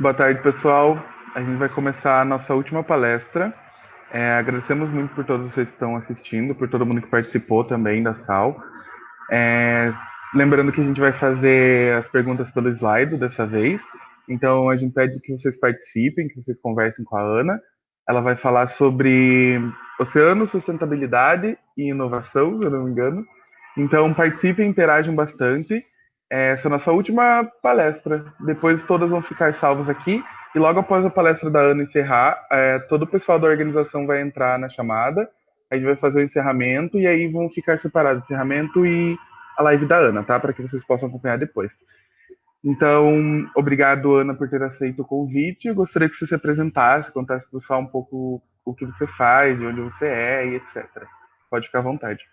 Boa tarde, pessoal. A gente vai começar a nossa última palestra. Agradecemos muito por todos vocês que estão assistindo, por todo mundo que participou também da sala. É, Lembrando que a gente vai fazer as perguntas pelo slide dessa vez. Então, a gente pede que vocês participem, que vocês conversem com a Ana. Ela vai falar sobre oceano, sustentabilidade e inovação, se eu não me engano. Então, participem, interajam bastante. Essa é a nossa última palestra. Depois todas vão ficar salvas aqui. E logo após a palestra da Ana encerrar, todo o pessoal da organização vai entrar na chamada. A gente vai fazer o encerramento e aí vão ficar separados o encerramento e a live da Ana, tá? Para que vocês possam acompanhar depois. Então, obrigado, Ana, por ter aceito o convite. Eu gostaria que você se apresentasse, contasse para o pessoal um pouco o que você faz, de onde você é e etc. Pode ficar à vontade.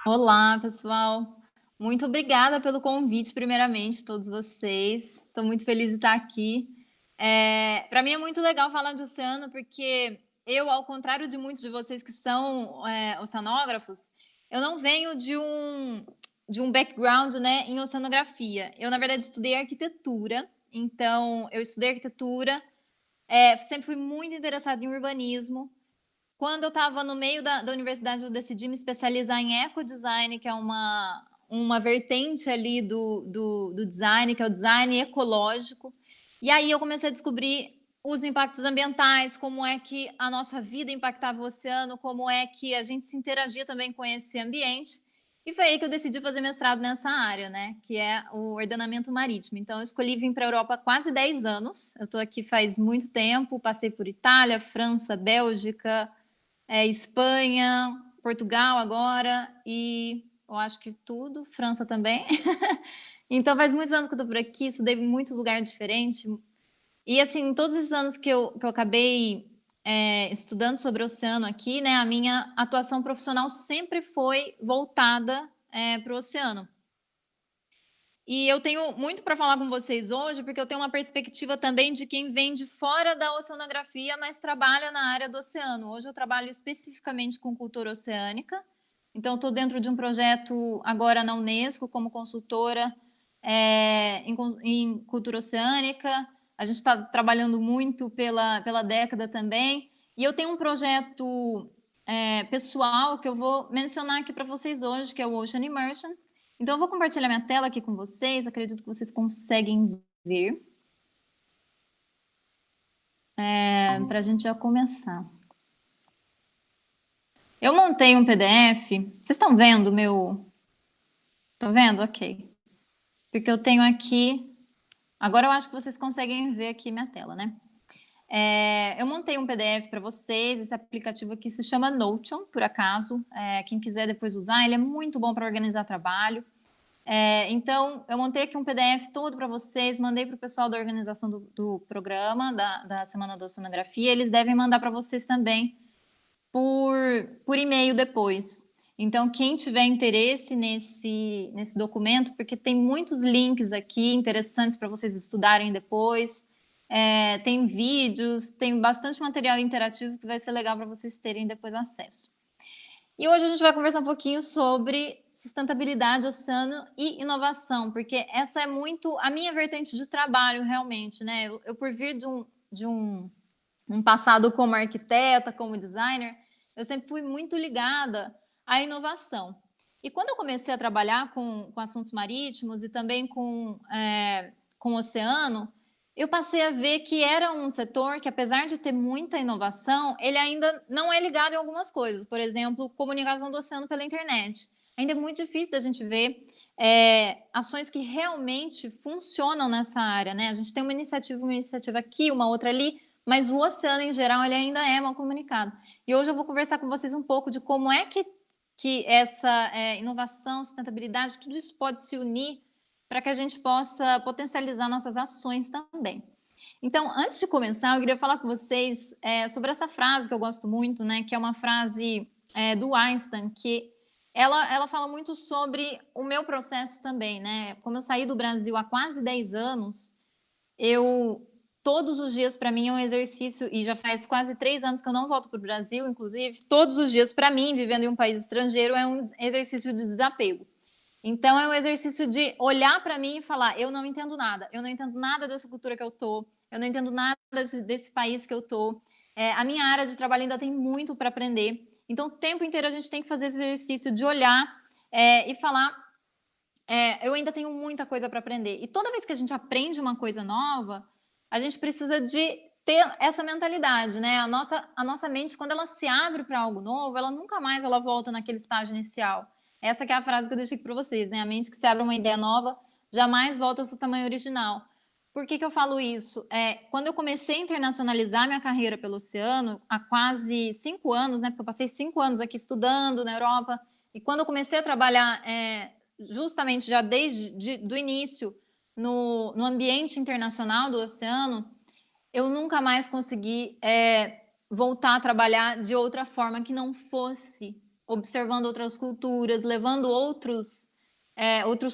Olá, pessoal. Muito obrigada pelo convite, primeiramente, todos vocês. Estou muito feliz de estar aqui. Para mim é muito legal falar de oceano, porque eu, ao contrário de muitos de vocês que são oceanógrafos, eu não venho de um background, né, em oceanografia. Eu, na verdade, estudei arquitetura, então eu estudei arquitetura, sempre fui muito interessada em urbanismo. Quando eu estava no meio da universidade, eu decidi me especializar em ecodesign, que é uma vertente ali do design, que é o design ecológico. E aí eu comecei a descobrir os impactos ambientais, como é que a nossa vida impactava o oceano, como é que a gente se interagia também com esse ambiente. E foi aí que eu decidi fazer mestrado nessa área, né, que é o ordenamento marítimo. Então, eu escolhi vir para a Europa há quase 10 anos. Eu estou aqui faz muito tempo, passei por Itália, França, Bélgica, Espanha, Portugal agora e eu acho que tudo, França também. Então faz muitos anos que eu estou por aqui, estudei em muito lugar diferente. E assim, em todos esses anos que eu acabei estudando sobre o oceano aqui, né, a minha atuação profissional sempre foi voltada para o oceano. E eu tenho muito para falar com vocês hoje, porque eu tenho uma perspectiva também de quem vem de fora da oceanografia, mas trabalha na área do oceano. Hoje eu trabalho especificamente com cultura oceânica, então estou dentro de um projeto agora na Unesco como consultora em cultura oceânica. A gente está trabalhando muito pela década também. E eu tenho um projeto pessoal que eu vou mencionar aqui para vocês hoje, que é o Ocean Immersion. Então, eu vou compartilhar minha tela aqui com vocês, acredito que vocês conseguem ver, para a gente já começar. Eu montei um PDF, vocês estão vendo o meu... Estão vendo? Ok. Porque eu tenho aqui... Agora eu acho que vocês conseguem ver aqui minha tela, né? Eu montei um PDF para vocês, esse aplicativo aqui se chama Notion, por acaso. Quem quiser depois usar, ele é muito bom para organizar trabalho. Então, eu montei aqui um PDF todo para vocês, mandei para o pessoal da organização do programa, da Semana da Oceanografia, eles devem mandar para vocês também por e-mail depois. Então, quem tiver interesse nesse documento, porque tem muitos links aqui interessantes para vocês estudarem depois, tem vídeos, tem bastante material interativo que vai ser legal para vocês terem depois acesso. E hoje a gente vai conversar um pouquinho sobre sustentabilidade, oceano e inovação, porque essa é muito a minha vertente de trabalho, realmente, né? Eu por vir de um passado como arquiteta, como designer, eu sempre fui muito ligada à inovação. E quando eu comecei a trabalhar com assuntos marítimos e também com o oceano, eu passei a ver que era um setor que, apesar de ter muita inovação, ele ainda não é ligado em algumas coisas. Por exemplo, comunicação do oceano pela internet. Ainda é muito difícil da gente ver ações que realmente funcionam nessa área, né? A gente tem uma iniciativa aqui, uma outra ali, mas o oceano, em geral, ele ainda é mal comunicado. E hoje eu vou conversar com vocês um pouco de como é que essa inovação, sustentabilidade, tudo isso pode se unir para que a gente possa potencializar nossas ações também. Então, antes de começar, eu queria falar com vocês sobre essa frase que eu gosto muito, né, que é uma frase do Einstein, que ela fala muito sobre o meu processo também, né? Como eu saí do Brasil há quase 10 anos, todos os dias para mim é um exercício, e já faz quase 3 anos que eu não volto para o Brasil, inclusive, todos os dias para mim, vivendo em um país estrangeiro, é um exercício de desapego. Então, é um exercício de olhar para mim e falar, eu não entendo nada dessa cultura que eu tô, eu não entendo nada desse país que eu tô. A minha área de trabalho ainda tem muito para aprender. Então, o tempo inteiro a gente tem que fazer esse exercício de olhar e falar: eu ainda tenho muita coisa para aprender. E toda vez que a gente aprende uma coisa nova, a gente precisa de ter essa mentalidade, né? A nossa mente, quando ela se abre para algo novo, ela nunca mais ela volta naquele estágio inicial. Essa que é a frase que eu deixei aqui para vocês, né? A mente que se abre a uma ideia nova jamais volta ao seu tamanho original. Por que eu falo isso? Quando eu comecei a internacionalizar minha carreira pelo oceano, há quase 5 anos, né? Porque eu passei 5 anos aqui estudando na Europa, e quando eu comecei a trabalhar justamente já desde do início no ambiente internacional do oceano, eu nunca mais consegui voltar a trabalhar de outra forma que não fosse observando outras culturas, levando outros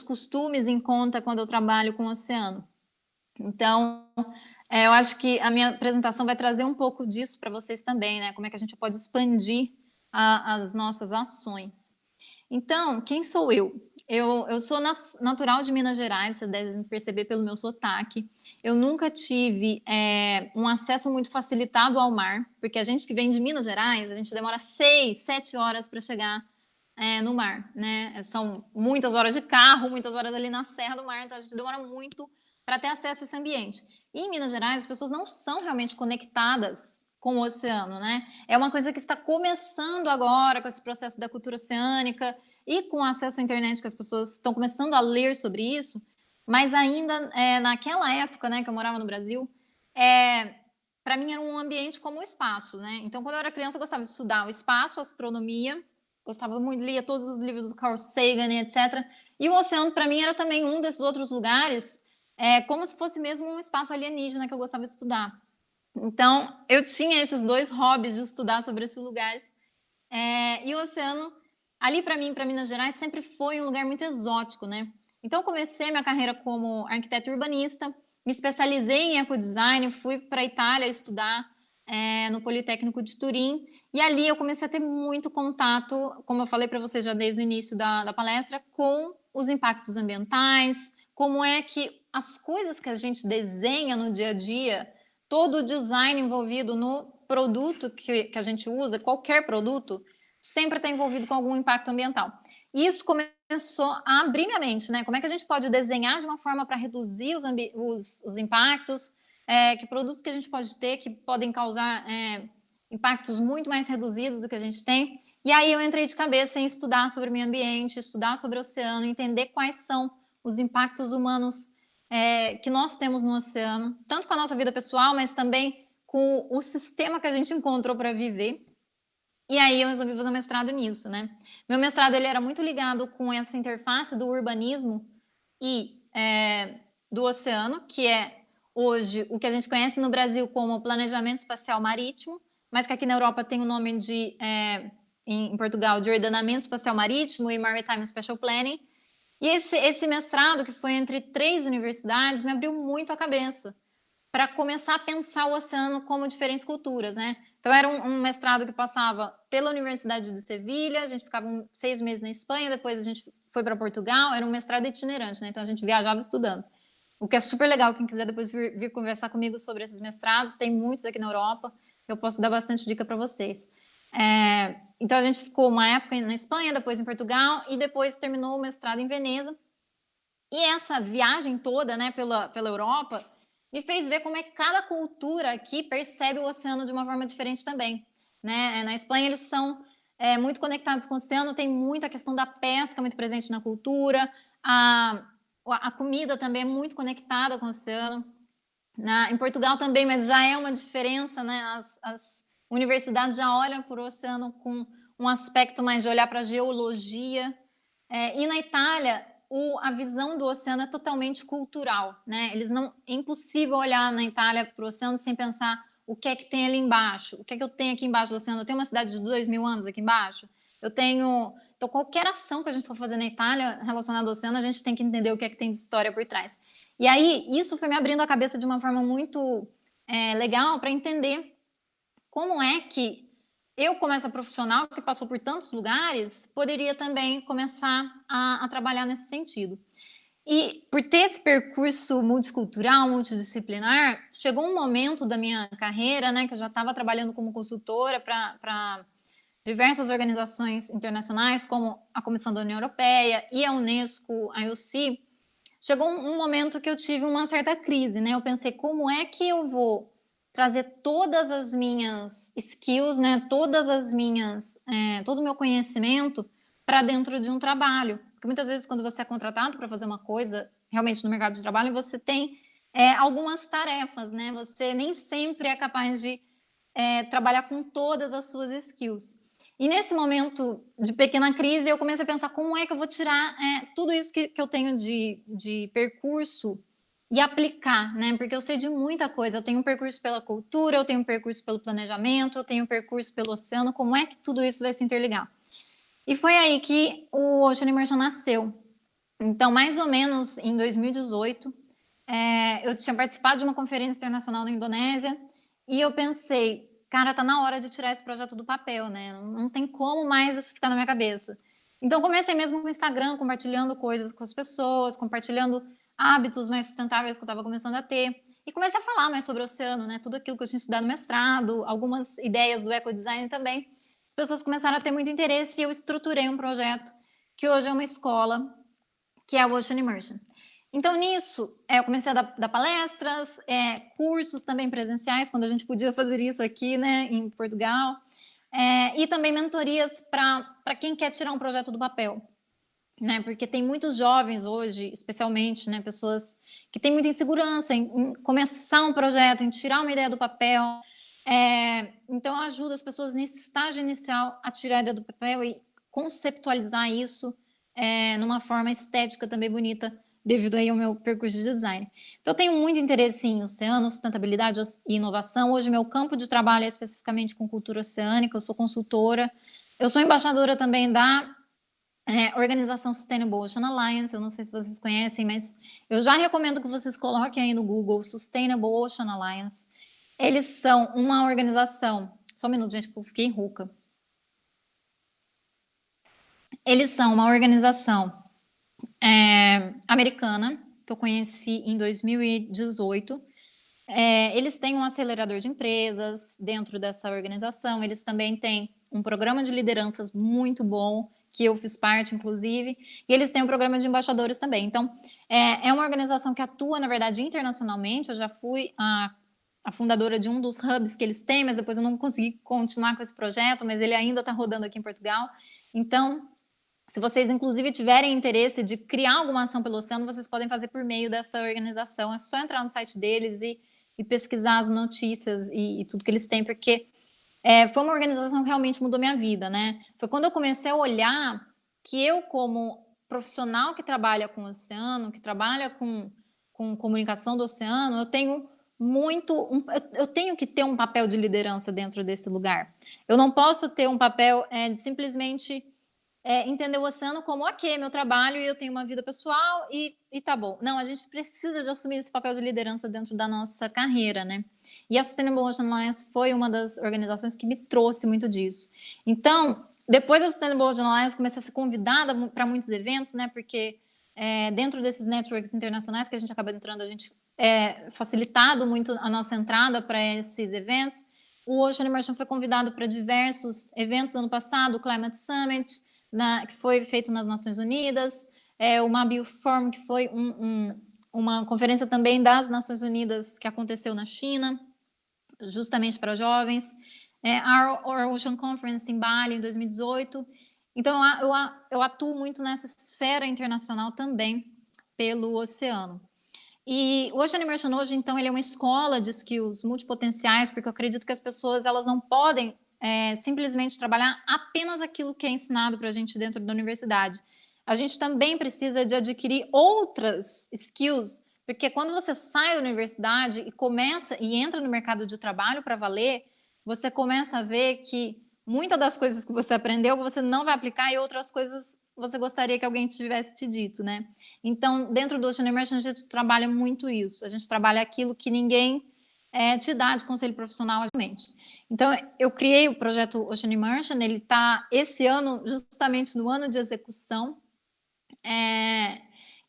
costumes em conta quando eu trabalho com o oceano. Então, eu acho que a minha apresentação vai trazer um pouco disso para vocês também, né? Como é que a gente pode expandir as nossas ações. Então, quem sou eu? Eu sou natural de Minas Gerais, você deve perceber pelo meu sotaque. Eu nunca tive um acesso muito facilitado ao mar, porque a gente que vem de Minas Gerais, a gente demora 6, 7 horas para chegar no mar, né? São muitas horas de carro, muitas horas ali na Serra do Mar, então a gente demora muito para ter acesso a esse ambiente. E em Minas Gerais, as pessoas não são realmente conectadas com o oceano, né? É uma coisa que está começando agora com esse processo da cultura oceânica e com o acesso à internet, que as pessoas estão começando a ler sobre isso, mas ainda naquela época, né, que eu morava no Brasil, para mim era um ambiente como o espaço, né? Então, quando eu era criança, eu gostava de estudar o espaço, a astronomia, gostava muito, lia todos os livros do Carl Sagan e etc. E o oceano, para mim, era também um desses outros lugares, como se fosse mesmo um espaço alienígena que eu gostava de estudar. Então, eu tinha esses dois hobbies de estudar sobre esses lugares. E o oceano, ali para mim, para Minas Gerais, sempre foi um lugar muito exótico, né? Então, eu comecei minha carreira como arquiteta urbanista, me especializei em ecodesign, fui para a Itália estudar no Politécnico de Turim, e ali eu comecei a ter muito contato, como eu falei para vocês já desde o início da palestra, com os impactos ambientais, como é que as coisas que a gente desenha no dia a dia, todo o design envolvido no produto que a gente usa, qualquer produto, sempre está envolvido com algum impacto ambiental. E isso começou a abrir minha mente, né? Como é que a gente pode desenhar de uma forma para reduzir os impactos, que produtos que a gente pode ter que podem causar impactos muito mais reduzidos do que a gente tem. E aí eu entrei de cabeça em estudar sobre o meio ambiente, estudar sobre o oceano, entender quais são os impactos humanos que nós temos no oceano, tanto com a nossa vida pessoal, mas também com o sistema que a gente encontrou para viver. E aí eu resolvi fazer um mestrado nisso, né? Meu mestrado ele era muito ligado com essa interface do urbanismo e do oceano, que é hoje o que a gente conhece no Brasil como planejamento espacial marítimo, mas que aqui na Europa tem o nome de, em Portugal, de ordenamento espacial marítimo e Maritime Spatial Planning. E esse mestrado, que foi entre 3 universidades, me abriu muito a cabeça para começar a pensar o oceano como diferentes culturas, né? Então, era um mestrado que passava pela Universidade de Sevilha, a gente ficava 6 meses na Espanha, depois a gente foi para Portugal, era um mestrado itinerante, né? Então, a gente viajava estudando. O que é super legal, quem quiser depois vir conversar comigo sobre esses mestrados, tem muitos aqui na Europa, eu posso dar bastante dica para vocês. Então, a gente ficou uma época na Espanha, depois em Portugal, e depois terminou o mestrado em Veneza. E essa viagem toda, né, pela Europa, me fez ver como é que cada cultura aqui percebe o oceano de uma forma diferente também, né? Na Espanha eles são muito conectados com o oceano, tem muita questão da pesca muito presente na cultura, a comida também é muito conectada com o oceano. Em Portugal também, mas já é uma diferença, né? As universidades já olham para o oceano com um aspecto mais de olhar para a geologia. E na Itália, a visão do oceano é totalmente cultural, né? É impossível olhar na Itália para o oceano sem pensar o que é que tem ali embaixo, o que é que eu tenho aqui embaixo do oceano. Eu tenho uma cidade de 2.000 anos aqui embaixo. Então, qualquer ação que a gente for fazer na Itália relacionada ao oceano, a gente tem que entender o que é que tem de história por trás. E aí, isso foi me abrindo a cabeça de uma forma muito legal para entender como é que eu, como essa profissional que passou por tantos lugares, poderia também começar a trabalhar nesse sentido. E por ter esse percurso multicultural, multidisciplinar, chegou um momento da minha carreira, né, que eu já estava trabalhando como consultora para diversas organizações internacionais, como a Comissão da União Europeia e a Unesco, a IOC. Chegou um momento que eu tive uma certa crise, né? Eu pensei, como é que eu vou trazer todas as minhas skills, né? Todo o meu conhecimento para dentro de um trabalho. Porque muitas vezes, quando você é contratado para fazer uma coisa realmente no mercado de trabalho, você tem algumas tarefas, né? Você nem sempre é capaz de trabalhar com todas as suas skills. E nesse momento de pequena crise, eu comecei a pensar como é que eu vou tirar tudo isso que eu tenho de percurso e aplicar, né? Porque eu sei de muita coisa. Eu tenho um percurso pela cultura, eu tenho um percurso pelo planejamento, eu tenho um percurso pelo oceano. Como é que tudo isso vai se interligar? E foi aí que o Ocean Immersion nasceu. Então, mais ou menos em 2018, eu tinha participado de uma conferência internacional na Indonésia e eu pensei, cara, tá na hora de tirar esse projeto do papel, né? Não tem como mais isso ficar na minha cabeça. Então, comecei mesmo com o Instagram, compartilhando coisas com as pessoas, compartilhando hábitos mais sustentáveis que eu estava começando a ter. E comecei a falar mais sobre o oceano, né? Tudo aquilo que eu tinha estudado no mestrado, algumas ideias do ecodesign também. As pessoas começaram a ter muito interesse e eu estruturei um projeto que hoje é uma escola, que é o Ocean Immersion. Então, nisso, eu comecei a dar palestras, cursos também presenciais, quando a gente podia fazer isso aqui, né, em Portugal, e também mentorias para quem quer tirar um projeto do papel, né, porque tem muitos jovens hoje, especialmente, né, pessoas que têm muita insegurança em começar um projeto, em tirar uma ideia do papel. Então, eu ajudo as pessoas nesse estágio inicial a tirar a ideia do papel e conceptualizar isso numa forma estética também bonita, devido aí ao meu percurso de design. Então, eu tenho muito interesse em oceano, sustentabilidade e inovação. Hoje, meu campo de trabalho é especificamente com cultura oceânica, eu sou consultora. Eu sou embaixadora também da organização Sustainable Ocean Alliance, eu não sei se vocês conhecem, mas eu já recomendo que vocês coloquem aí no Google Sustainable Ocean Alliance. Eles são uma organização... Só um minuto, gente, que eu fiquei rouca. Eles são uma organização americana, que eu conheci em 2018. Eles têm um acelerador de empresas dentro dessa organização, eles também têm um programa de lideranças muito bom, que eu fiz parte, inclusive, e eles têm um programa de embaixadores também. Então, é uma organização que atua, na verdade, internacionalmente. Eu já fui a fundadora de um dos hubs que eles têm, mas depois eu não consegui continuar com esse projeto, mas ele ainda está rodando aqui em Portugal. Então, se vocês, inclusive, tiverem interesse de criar alguma ação pelo oceano, vocês podem fazer por meio dessa organização. É só entrar no site deles e pesquisar as notícias e tudo que eles têm, porque foi uma organização que realmente mudou minha vida, né? Foi quando eu comecei a olhar que eu, como profissional que trabalha com o oceano, que trabalha com comunicação do oceano, eu tenho eu tenho que ter um papel de liderança dentro desse lugar. Eu não posso ter um papel de simplesmente entender o oceano como, ok, meu trabalho e eu tenho uma vida pessoal e tá bom. Não, a gente precisa de assumir esse papel de liderança dentro da nossa carreira, né? E a Sustainable Ocean Alliance foi uma das organizações que me trouxe muito disso. Então, depois da Sustainable Ocean Alliance, comecei a ser convidada para muitos eventos, né? Porque dentro desses networks internacionais que a gente acaba entrando, a gente facilitado muito a nossa entrada para esses eventos. O Ocean Immersion foi convidado para diversos eventos ano passado, o Climate Summit, que foi feito nas Nações Unidas, o Mobile Forum, que foi uma conferência também das Nações Unidas que aconteceu na China, justamente para jovens, a Ocean Conference em Bali, em 2018. Então, eu atuo muito nessa esfera internacional também pelo oceano. E o Ocean Immersion hoje, então, ele é uma escola de skills multipotenciais, porque eu acredito que as pessoas elas não podem simplesmente trabalhar apenas aquilo que é ensinado para a gente dentro da universidade. A gente também precisa de adquirir outras skills, porque quando você sai da universidade e começa e entra no mercado de trabalho para valer, você começa a ver que muitas das coisas que você aprendeu você não vai aplicar e outras coisas você gostaria que alguém tivesse te dito, né? Então, dentro do Ocean Immersion, a gente trabalha muito isso. A gente trabalha aquilo que ninguém te dá de conselho profissional, realmente. Então, eu criei o projeto Ocean Immersion, ele está esse ano, justamente no ano de execução,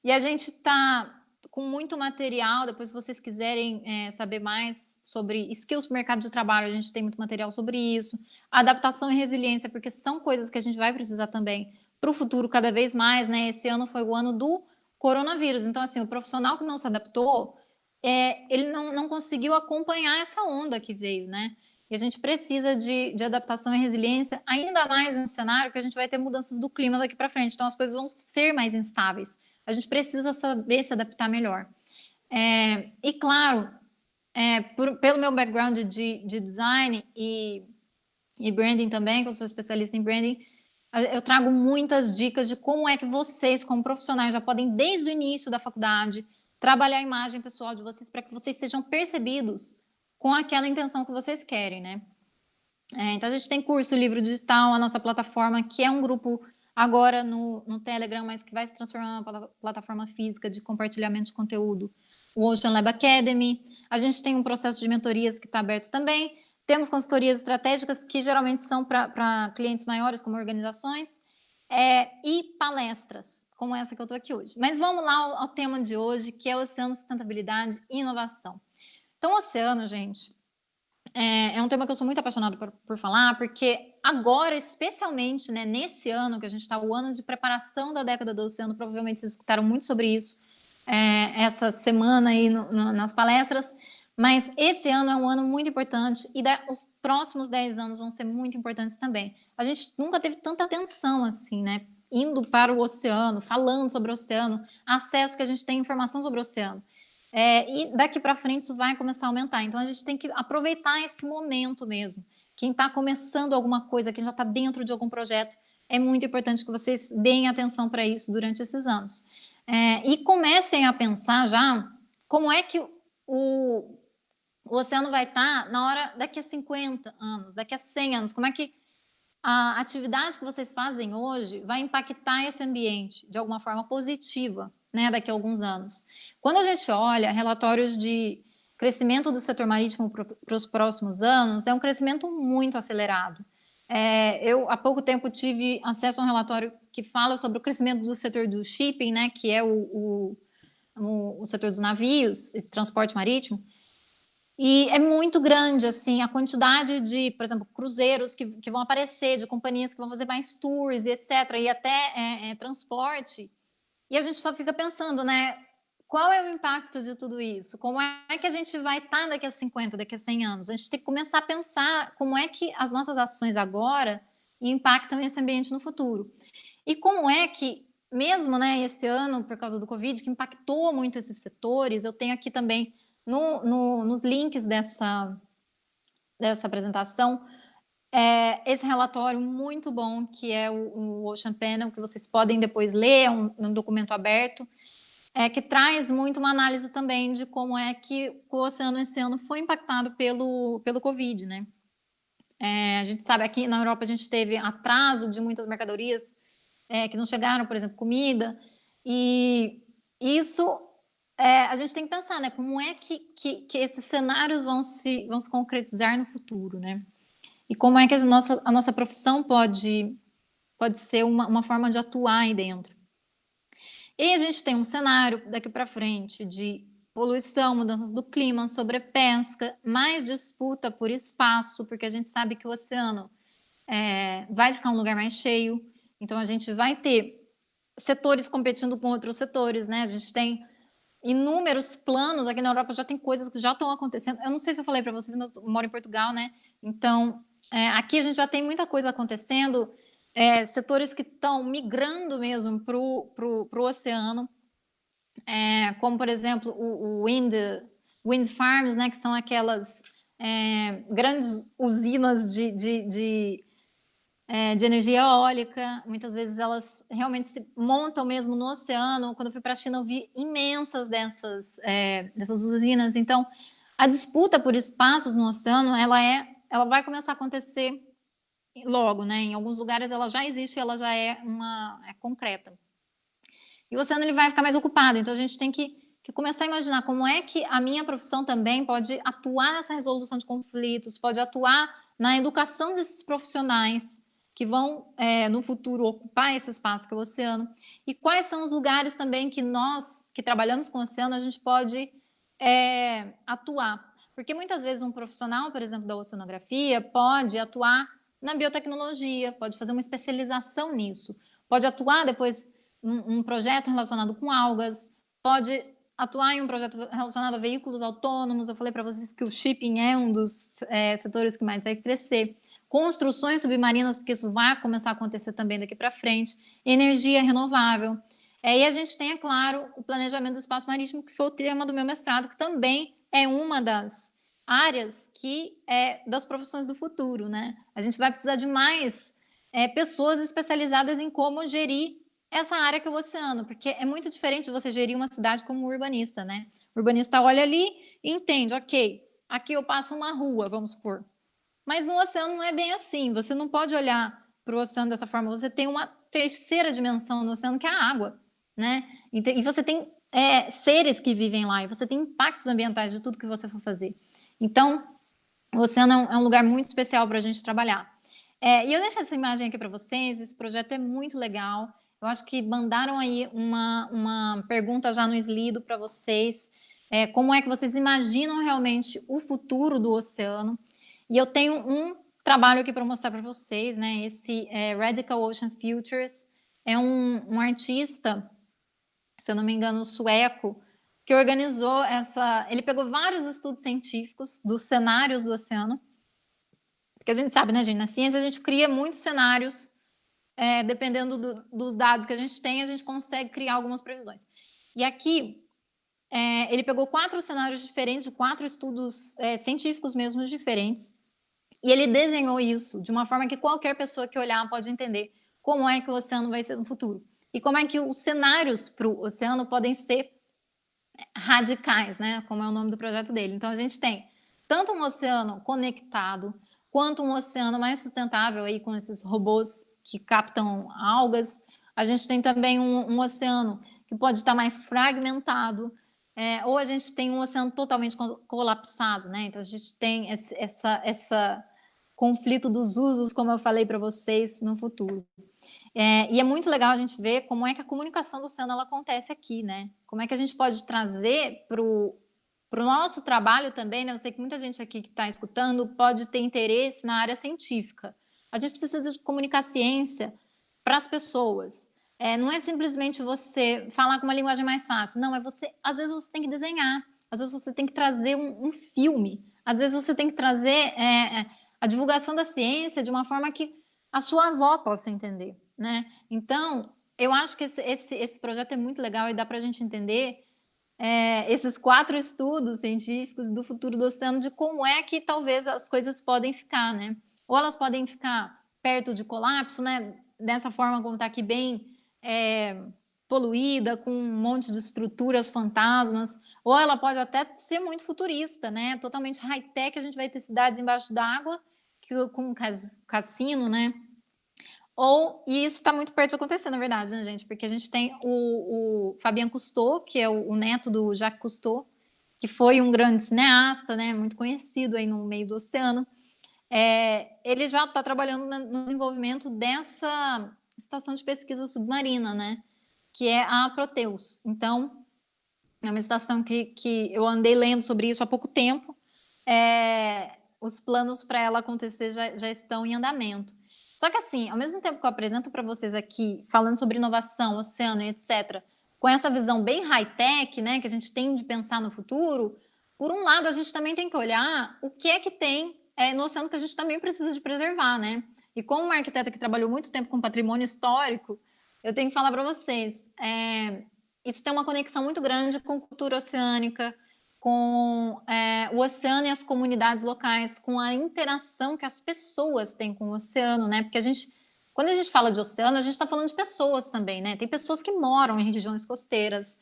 E a gente está com muito material, depois se vocês quiserem saber mais sobre skills para o mercado de trabalho, a gente tem muito material sobre isso. Adaptação e resiliência, porque são coisas que a gente vai precisar também para o futuro cada vez mais, né? Esse ano foi o ano do coronavírus, então assim, o profissional que não se adaptou, ele não conseguiu acompanhar essa onda que veio, né? E a gente precisa de adaptação e resiliência, ainda mais em um cenário que a gente vai ter mudanças do clima daqui para frente, então as coisas vão ser mais instáveis. A gente precisa saber se adaptar melhor. E claro, pelo meu background de design e branding também, que eu sou especialista em branding, eu trago muitas dicas de como é que vocês, como profissionais, já podem, desde o início da faculdade, trabalhar a imagem pessoal de vocês para que vocês sejam percebidos com aquela intenção que vocês querem, né? Então, a gente tem curso, livro digital, a nossa plataforma, que é um grupo agora no Telegram, mas que vai se transformar numa plataforma física de compartilhamento de conteúdo, o Ocean Lab Academy. A gente tem um processo de mentorias que está aberto também. Temos consultorias estratégicas, que geralmente são para clientes maiores, como organizações, e palestras, como essa que eu estou aqui hoje. Mas vamos lá ao tema de hoje, que é o Oceano, Sustentabilidade e Inovação. Então, o oceano, gente, é um tema que eu sou muito apaixonada por falar, porque agora, especialmente, né, nesse ano que a gente está, o ano de preparação da década do oceano, provavelmente vocês escutaram muito sobre isso essa semana aí nas palestras, mas esse ano é um ano muito importante e os próximos 10 anos vão ser muito importantes também. A gente nunca teve tanta atenção assim, né, indo para o oceano, falando sobre o oceano, acesso que a gente tem informação sobre o oceano. E daqui para frente isso vai começar a aumentar. Então a gente tem que aproveitar esse momento mesmo. Quem está começando alguma coisa, quem já está dentro de algum projeto, é muito importante que vocês deem atenção para isso durante esses anos. E comecem a pensar já como é que o oceano vai estar na hora daqui a 50 anos, daqui a 100 anos. Como é que a atividade que vocês fazem hoje vai impactar esse ambiente de alguma forma positiva, né, daqui a alguns anos. Quando a gente olha relatórios de crescimento do setor marítimo para os próximos anos, é um crescimento muito acelerado. Eu, há pouco tempo, tive acesso a um relatório que fala sobre o crescimento do setor do shipping, né, que é o setor dos navios e transporte marítimo, e é muito grande, assim, a quantidade de, por exemplo, cruzeiros que vão aparecer, de companhias que vão fazer mais tours e etc., e até transporte. E a gente só fica pensando, né, qual é o impacto de tudo isso? Como é que a gente vai estar daqui a 50, daqui a 100 anos? A gente tem que começar a pensar como é que as nossas ações agora impactam esse ambiente no futuro. E como é que, mesmo, né, esse ano, por causa do Covid, que impactou muito esses setores, eu tenho aqui também nos links dessa apresentação, esse relatório muito bom, que é o Ocean Panel, que vocês podem depois ler, é um documento aberto, que traz muito uma análise também de como é que o oceano esse ano foi impactado pelo Covid, né? A gente sabe, aqui na Europa a gente teve atraso de muitas mercadorias que não chegaram, por exemplo, comida, e isso a gente tem que pensar, né? Como é que esses cenários vão se concretizar no futuro, né? E como é que a nossa profissão pode ser uma forma de atuar aí dentro. E a gente tem um cenário daqui para frente de poluição, mudanças do clima, sobrepesca, mais disputa por espaço, porque a gente sabe que o oceano vai ficar um lugar mais cheio, então a gente vai ter setores competindo com outros setores, né? A gente tem inúmeros planos, aqui na Europa já tem coisas que já estão acontecendo. Eu não sei se eu falei para vocês, mas eu moro em Portugal, né? Então, aqui a gente já tem muita coisa acontecendo, setores que estão migrando mesmo para o oceano, como, por exemplo, o wind farms, né? Que são aquelas grandes usinas de energia eólica. Muitas vezes elas realmente se montam mesmo no oceano. Quando eu fui para a China, eu vi imensas dessas usinas. Então, a disputa por espaços no oceano, ela vai começar a acontecer logo, né? Em alguns lugares ela já existe, ela já é concreta. E o oceano ele vai ficar mais ocupado. Então, a gente tem que começar a imaginar como é que a minha profissão também pode atuar nessa resolução de conflitos, pode atuar na educação desses profissionais, que vão, no futuro, ocupar esse espaço que é o oceano, e quais são os lugares também que nós, que trabalhamos com o oceano, a gente pode atuar. Porque muitas vezes um profissional, por exemplo, da oceanografia, pode atuar na biotecnologia, pode fazer uma especialização nisso, pode atuar depois em um projeto relacionado com algas, pode atuar em um projeto relacionado a veículos autônomos. Eu falei para vocês que o shipping é um dos setores que mais vai crescer. Construções submarinas, porque isso vai começar a acontecer também daqui para frente. Energia renovável. E a gente tem, é claro, o planejamento do espaço marítimo, que foi o tema do meu mestrado, que também é uma das áreas que das profissões do futuro, né? A gente vai precisar de mais pessoas especializadas em como gerir essa área que é o oceano, porque é muito diferente de você gerir uma cidade como um urbanista, né? O urbanista olha ali e entende, ok, aqui eu passo uma rua, vamos supor. Mas no oceano não é bem assim, você não pode olhar para o oceano dessa forma, você tem uma terceira dimensão no oceano, que é a água, né? E você tem seres que vivem lá, e você tem impactos ambientais de tudo que você for fazer. Então, o oceano é um lugar muito especial para a gente trabalhar. E eu deixo essa imagem aqui para vocês, esse projeto é muito legal. Eu acho que mandaram aí uma pergunta já no Slido para vocês, como é que vocês imaginam realmente o futuro do oceano. E eu tenho um trabalho aqui para mostrar para vocês, né? Esse Radical Ocean Futures é um artista, se eu não me engano, sueco, que organizou essa... Ele pegou vários estudos científicos dos cenários do oceano, porque a gente sabe, né, gente? Na ciência a gente cria muitos cenários, dependendo dos dados que a gente consegue criar algumas previsões. E aqui, ele pegou 4 cenários diferentes, de 4 estudos científicos mesmo diferentes, e ele desenhou isso de uma forma que qualquer pessoa que olhar pode entender como é que o oceano vai ser no futuro. E como é que os cenários para o oceano podem ser radicais, né? Como é o nome do projeto dele. Então, a gente tem tanto um oceano conectado, quanto um oceano mais sustentável, aí, com esses robôs que captam algas. A gente tem também um oceano que pode estar mais fragmentado, ou a gente tem um oceano totalmente colapsado, né? Então, a gente tem essa conflito dos usos, como eu falei para vocês, no futuro. E é muito legal a gente ver como é que a comunicação do oceano ela acontece aqui, né? Como é que a gente pode trazer para o nosso trabalho também, né? Eu sei que muita gente aqui que está escutando pode ter interesse na área científica. A gente precisa de comunicar ciência para as pessoas. Não é simplesmente você falar com uma linguagem mais fácil. Não, às vezes você tem que desenhar, às vezes você tem que trazer um filme, às vezes você tem que trazer a divulgação da ciência de uma forma que a sua avó possa entender, né? Então, eu acho que esse projeto é muito legal e dá para a gente entender esses 4 estudos científicos do futuro do oceano, de como é que talvez as coisas podem ficar, né? Ou elas podem ficar perto de colapso, né? Dessa forma como está aqui bem poluída, com um monte de estruturas fantasmas, ou ela pode até ser muito futurista, né? Totalmente high-tech, a gente vai ter cidades embaixo d'água, com cassino, né? E isso está muito perto de acontecer, na verdade, né, gente? Porque a gente tem o Fabien Cousteau, que é o neto do Jacques Cousteau, que foi um grande cineasta, né? Muito conhecido aí no meio do oceano. Ele já está trabalhando no desenvolvimento dessa estação de pesquisa submarina, né? Que é a Proteus. Então, é uma estação que eu andei lendo sobre isso há pouco tempo. Os planos para ela acontecer já estão em andamento. Só que assim, ao mesmo tempo que eu apresento para vocês aqui, falando sobre inovação, oceano e etc., com essa visão bem high-tech, né, que a gente tem de pensar no futuro, por um lado, a gente também tem que olhar o que é que tem no oceano que a gente também precisa de preservar, né? E como uma arquiteta que trabalhou muito tempo com patrimônio histórico, eu tenho que falar para vocês, isso tem uma conexão muito grande com cultura oceânica, com o oceano e as comunidades locais, com a interação que as pessoas têm com o oceano, né? Porque quando a gente fala de oceano, a gente está falando de pessoas também, né? Tem pessoas que moram em regiões costeiras.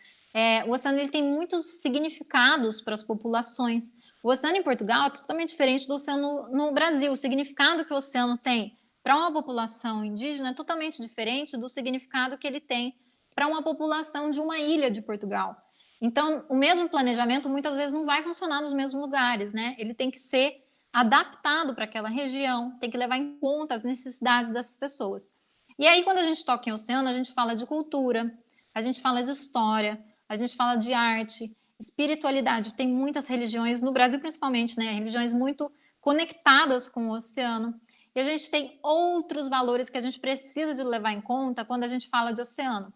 O oceano ele tem muitos significados para as populações. O oceano em Portugal é totalmente diferente do oceano no Brasil. O significado que o oceano tem para uma população indígena é totalmente diferente do significado que ele tem para uma população de uma ilha de Portugal. Então, o mesmo planejamento muitas vezes não vai funcionar nos mesmos lugares, né? Ele tem que ser adaptado para aquela região, tem que levar em conta as necessidades dessas pessoas. E aí, quando a gente toca em oceano, a gente fala de cultura, a gente fala de história, a gente fala de arte, espiritualidade. Tem muitas religiões, no Brasil principalmente, né? Religiões muito conectadas com o oceano. E a gente tem outros valores que a gente precisa de levar em conta quando a gente fala de oceano.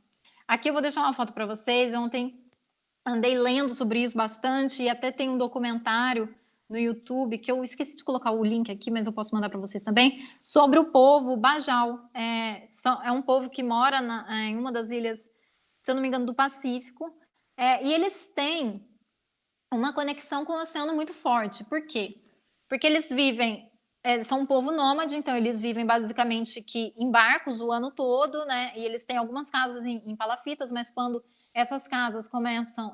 Aqui eu vou deixar uma foto para vocês. Ontem andei lendo sobre isso bastante e até tem um documentário no YouTube, que eu esqueci de colocar o link aqui, mas eu posso mandar para vocês também, sobre o povo Bajau. É um povo que mora em uma das ilhas, se eu não me engano, do Pacífico, e eles têm uma conexão com o oceano muito forte. Por quê? Porque eles vivem, são um povo nômade, então eles vivem basicamente que em barcos o ano todo, né? E eles têm algumas casas em palafitas, mas quando essas casas começam,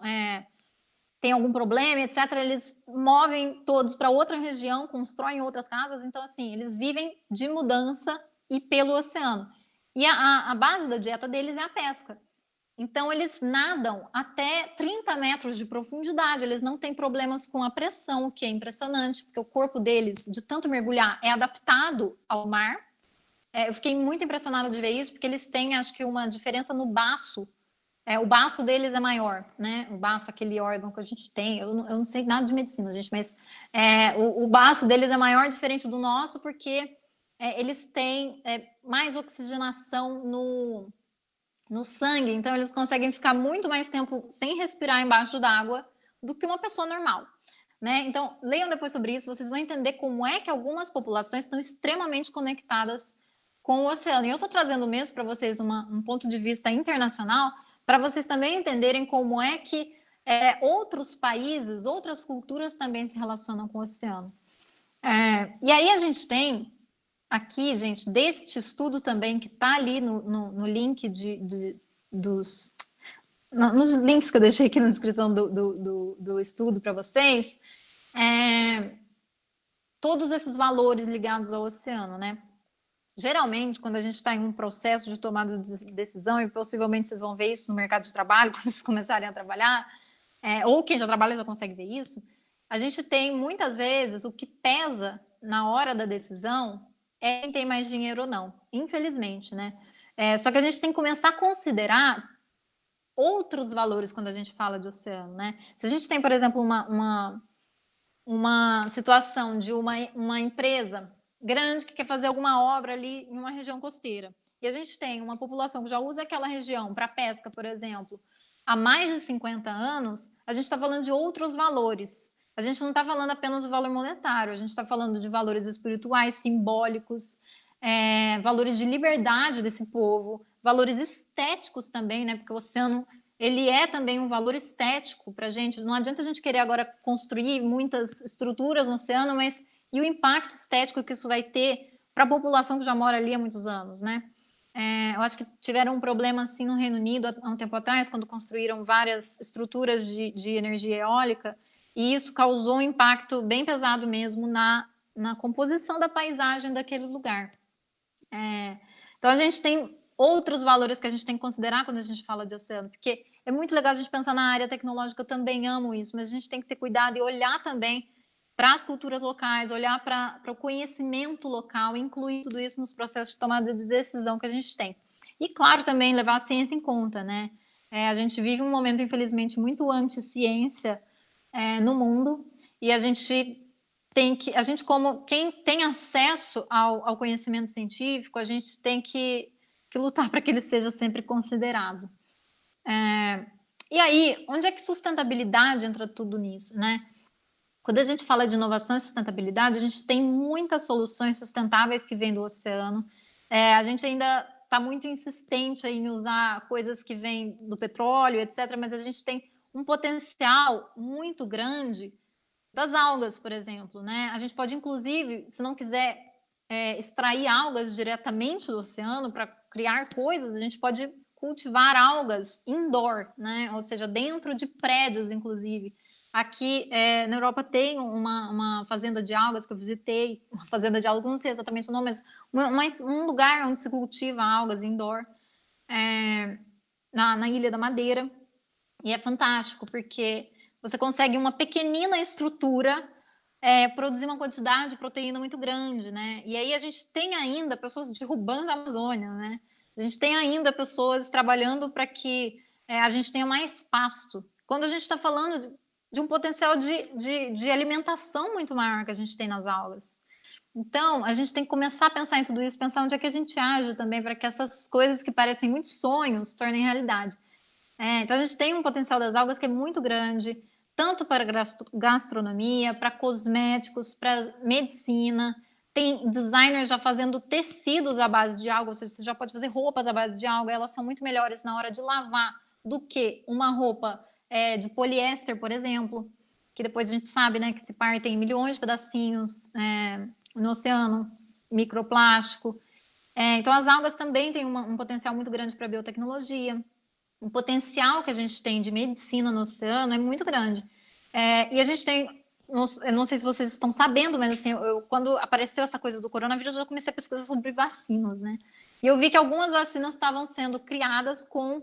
tem algum problema, etc., eles movem todos para outra região, constroem outras casas. Então, assim, eles vivem de mudança e pelo oceano. E a base da dieta deles é a pesca. Então, eles nadam até 30 metros de profundidade, eles não têm problemas com a pressão, o que é impressionante, porque o corpo deles, de tanto mergulhar, é adaptado ao mar. Eu fiquei muito impressionada de ver isso, porque eles têm, acho que, uma diferença no baço. O baço deles é maior, né? O baço, aquele órgão que a gente tem. Eu não sei nada de medicina, gente, mas o baço deles é maior, diferente do nosso, porque eles têm mais oxigenação no sangue, então eles conseguem ficar muito mais tempo sem respirar embaixo d'água do que uma pessoa normal, né? Então, leiam depois sobre isso, vocês vão entender como é que algumas populações estão extremamente conectadas com o oceano. E eu estou trazendo mesmo para vocês um ponto de vista internacional, para vocês também entenderem como é que outros países, outras culturas também se relacionam com o oceano. E aí a gente tem aqui, gente, deste estudo também, que está ali no link nos links que eu deixei aqui na descrição do estudo para vocês, todos esses valores ligados ao oceano, né? Geralmente, quando a gente está em um processo de tomada de decisão, e possivelmente vocês vão ver isso no mercado de trabalho, quando vocês começarem a trabalhar, ou quem já trabalha já consegue ver isso, a gente tem, muitas vezes, o que pesa na hora da decisão é quem tem mais dinheiro ou não, infelizmente, né? Só que a gente tem que começar a considerar outros valores quando a gente fala de oceano, né? Se a gente tem, por exemplo, uma situação de uma empresa grande que quer fazer alguma obra ali em uma região costeira, e a gente tem uma população que já usa aquela região para pesca, por exemplo, há mais de 50 anos, a gente está falando de outros valores. A gente não está falando apenas do valor monetário, a gente está falando de valores espirituais, simbólicos, valores de liberdade desse povo, valores estéticos também, né? Porque o oceano, ele é também um valor estético para a gente. Não adianta a gente querer agora construir muitas estruturas no oceano, mas e o impacto estético que isso vai ter para a população que já mora ali há muitos anos, né? Eu acho que tiveram um problema assim no Reino Unido há um tempo atrás, quando construíram várias estruturas de energia eólica, e isso causou um impacto bem pesado mesmo na composição da paisagem daquele lugar. Então, a gente tem outros valores que a gente tem que considerar quando a gente fala de oceano, porque é muito legal a gente pensar na área tecnológica, eu também amo isso, mas a gente tem que ter cuidado e olhar também para as culturas locais, olhar para o conhecimento local, incluir tudo isso nos processos de tomada de decisão que a gente tem. E, claro, também levar a ciência em conta, né? A gente vive um momento, infelizmente, muito anti-ciência no mundo, e a gente como quem tem acesso ao conhecimento científico, a gente tem que lutar para que ele seja sempre considerado. E aí, onde é que sustentabilidade entra tudo nisso, né? Quando a gente fala de inovação e sustentabilidade, a gente tem muitas soluções sustentáveis que vêm do oceano. A gente ainda está muito insistente em usar coisas que vêm do petróleo, etc., mas a gente tem um potencial muito grande das algas, por exemplo, né? A gente pode, inclusive, se não quiser extrair algas diretamente do oceano para criar coisas, a gente pode cultivar algas indoor, né? Ou seja, dentro de prédios, inclusive. Aqui na Europa tem uma fazenda de algas que eu visitei, uma fazenda de algas, não sei exatamente o nome, mas um lugar onde se cultiva algas indoor, na Ilha da Madeira. E é fantástico, porque você consegue uma pequenina estrutura produzir uma quantidade de proteína muito grande, né? E aí a gente tem ainda pessoas derrubando a Amazônia, né? A gente tem ainda pessoas trabalhando para que a gente tenha mais pasto. Quando a gente está falando de um potencial de alimentação muito maior que a gente tem nas algas. Então, a gente tem que começar a pensar em tudo isso, pensar onde é que a gente age também para que essas coisas que parecem muito sonhos se tornem realidade. Então, a gente tem um potencial das algas que é muito grande, tanto para gastronomia, para cosméticos, para medicina. Tem designers já fazendo tecidos à base de alga, ou seja, você já pode fazer roupas à base de alga, elas são muito melhores na hora de lavar do que uma roupa de poliéster, por exemplo, que depois a gente sabe, né, que se partem em milhões de pedacinhos no oceano, microplástico. Então, as algas também têm um potencial muito grande para a biotecnologia. O potencial que a gente tem de medicina no oceano é muito grande. E a gente tem, eu não sei se vocês estão sabendo, mas assim, quando apareceu essa coisa do coronavírus, eu já comecei a pesquisar sobre vacinas, né? E eu vi que algumas vacinas estavam sendo criadas com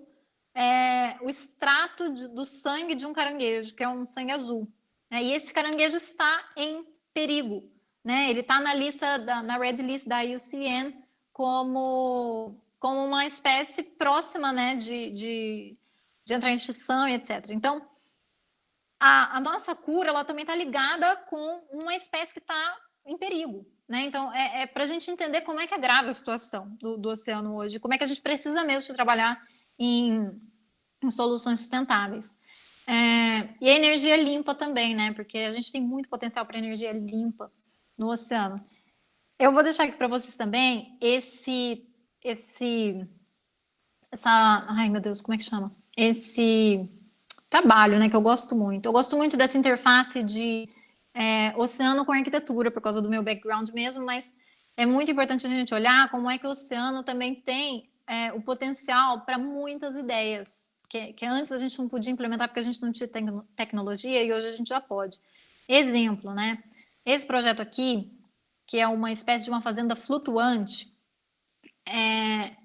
o extrato do sangue de um caranguejo, que é um sangue azul. E esse caranguejo está em perigo, né? Ele está na lista, na red list da IUCN como uma espécie próxima, né, de entrar em extinção e etc. Então, a nossa cura, ela também está ligada com uma espécie que está em perigo, né? Então, para a gente entender como é que é grave a situação do oceano hoje, como é que a gente precisa mesmo de trabalhar em soluções sustentáveis. E a energia limpa também, né? Porque a gente tem muito potencial para energia limpa no oceano. Eu vou deixar aqui para vocês também ai meu Deus, como é que chama? Esse trabalho, né, que eu gosto muito. Eu gosto muito dessa interface de oceano com arquitetura, por causa do meu background mesmo, mas é muito importante a gente olhar como é que o oceano também tem o potencial para muitas ideias, que antes a gente não podia implementar porque a gente não tinha tecnologia e hoje a gente já pode. Exemplo, né? Esse projeto aqui, que é uma espécie de uma fazenda flutuante,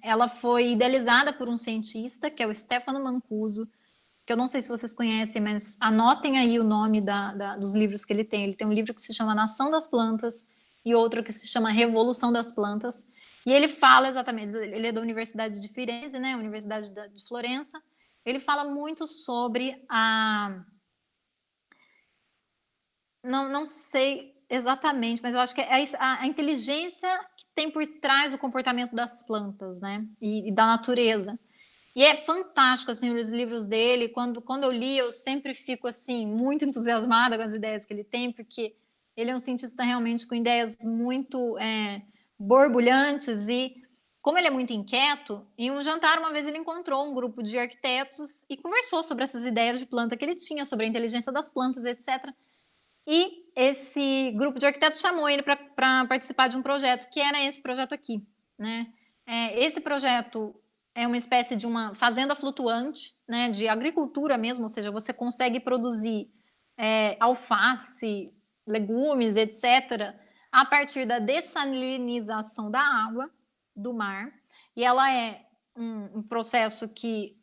ela foi idealizada por um cientista, que é o Stefano Mancuso, que eu não sei se vocês conhecem, mas anotem aí o nome dos livros que ele tem. Ele tem um livro que se chama Nação das Plantas e outro que se chama Revolução das Plantas. E ele fala exatamente, ele é da Universidade de Firenze, né, Universidade de Florença. Ele fala muito sobre não sei exatamente, mas eu acho que é a inteligência que tem por trás do comportamento das plantas, né, e da natureza. E é fantástico, assim, os livros dele. Quando eu li, eu sempre fico, assim, muito entusiasmada com as ideias que ele tem, porque ele é um cientista realmente com ideias muito borbulhantes. E como ele é muito inquieto, em um jantar, uma vez ele encontrou um grupo de arquitetos e conversou sobre essas ideias de planta que ele tinha, sobre a inteligência das plantas, etc. E esse grupo de arquitetos chamou ele para participar de um projeto, que era esse projeto aqui, né? Esse projeto é uma espécie de uma fazenda flutuante, né, de agricultura mesmo, ou seja, você consegue produzir alface, legumes, etc., a partir da dessalinização da água do mar. E ela é um processo que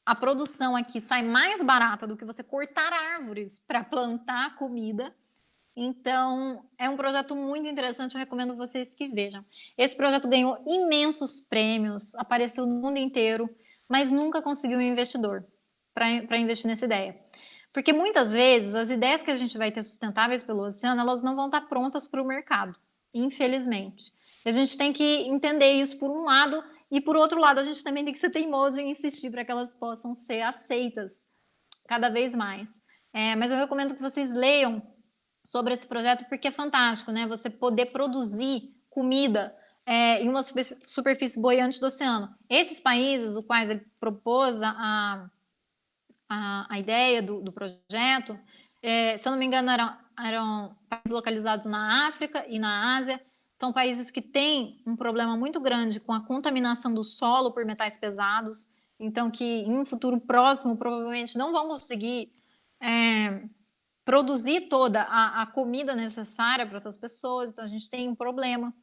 a produção aqui sai mais barata do que você cortar árvores para plantar comida. Então, é um projeto muito interessante, eu recomendo vocês que vejam. Esse projeto ganhou imensos prêmios, apareceu no mundo inteiro, mas nunca conseguiu um investidor para investir nessa ideia. Porque muitas vezes as ideias que a gente vai ter sustentáveis pelo oceano, elas não vão estar prontas para o mercado, infelizmente. E a gente tem que entender isso por um lado, e por outro lado, a gente também tem que ser teimoso em insistir para que elas possam ser aceitas cada vez mais. Mas eu recomendo que vocês leiam sobre esse projeto, porque é fantástico, né? Você poder produzir comida em uma superfície boiante do oceano. Esses países, os quais ele propôs a ideia do projeto, se eu não me engano, eram países localizados na África e na Ásia. São países que têm um problema muito grande com a contaminação do solo por metais pesados, então que em um futuro próximo provavelmente não vão conseguir produzir toda a comida necessária para essas pessoas, então a gente tem um problema.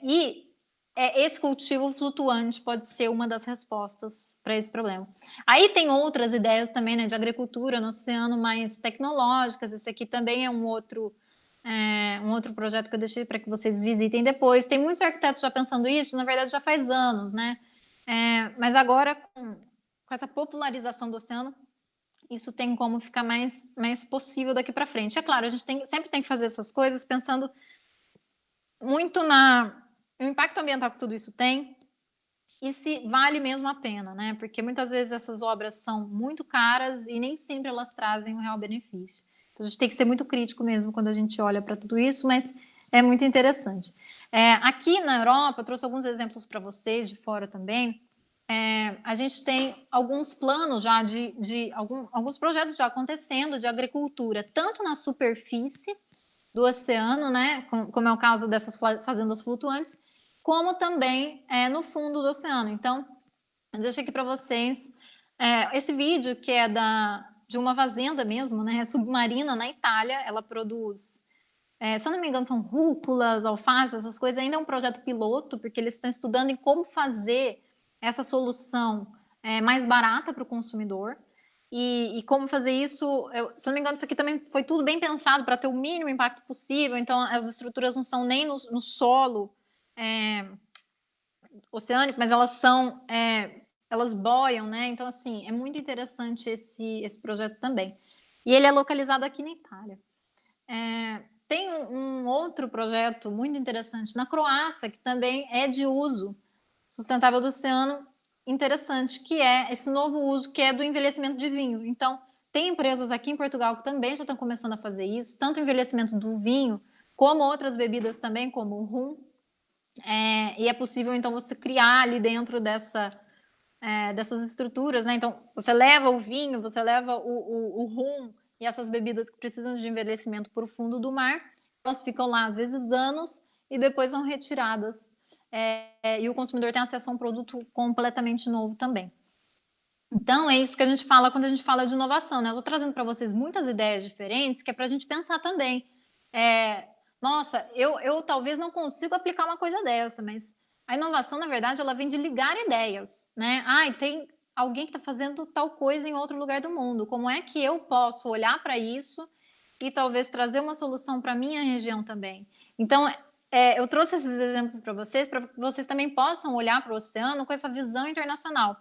E esse cultivo flutuante pode ser uma das respostas para esse problema. Aí tem outras ideias também, né, de agricultura no oceano mais tecnológicas. Esse aqui também é um outro projeto que eu deixei para que vocês visitem depois. Tem muitos arquitetos já pensando isso, na verdade já faz anos, né? Mas agora com essa popularização do oceano, isso tem como ficar mais possível daqui para frente. É claro, a gente sempre tem que fazer essas coisas pensando muito no impacto ambiental que tudo isso tem e se vale mesmo a pena, né? Porque muitas vezes essas obras são muito caras e nem sempre elas trazem um real benefício. Então a gente tem que ser muito crítico mesmo quando a gente olha para tudo isso, mas é muito interessante. Aqui na Europa, eu trouxe alguns exemplos para vocês de fora também. A gente tem alguns planos já alguns projetos já acontecendo de agricultura, tanto na superfície do oceano, né, como é o caso dessas fazendas flutuantes, como também no fundo do oceano. Então, eu deixei aqui para vocês esse vídeo que é de uma fazenda mesmo, né, submarina na Itália. Ela produz, se eu não me engano, são rúculas, alface, essas coisas. Ainda é um projeto piloto, porque eles estão estudando em como fazer essa solução mais barata para o consumidor. E como fazer isso, se eu não me engano, isso aqui também foi tudo bem pensado para ter o mínimo impacto possível. Então, as estruturas não são nem no solo oceânico, mas elas boiam, né? Então, assim, é muito interessante esse projeto também. E ele é localizado aqui na Itália. Tem um outro projeto muito interessante na Croácia, que também é de uso sustentável do oceano, interessante, que é esse novo uso, que é do envelhecimento de vinho. Então, tem empresas aqui em Portugal que também já estão começando a fazer isso, tanto o envelhecimento do vinho, como outras bebidas também, como o rum. E é possível, então, você criar ali dentro dessas estruturas, né? Então, você leva o vinho, você leva o rum e essas bebidas que precisam de envelhecimento para o fundo do mar, elas ficam lá, às vezes, anos, e depois são retiradas. E o consumidor tem acesso a um produto completamente novo também. Então, é isso que a gente fala quando a gente fala de inovação, né? Eu estou trazendo para vocês muitas ideias diferentes, que é para a gente pensar também. Nossa, eu talvez não consiga aplicar uma coisa dessa, mas a inovação, na verdade, ela vem de ligar ideias, né? Tem alguém que está fazendo tal coisa em outro lugar do mundo. Como é que eu posso olhar para isso e talvez trazer uma solução para a minha região também? Então, eu trouxe esses exemplos para que vocês também possam olhar para o oceano com essa visão internacional.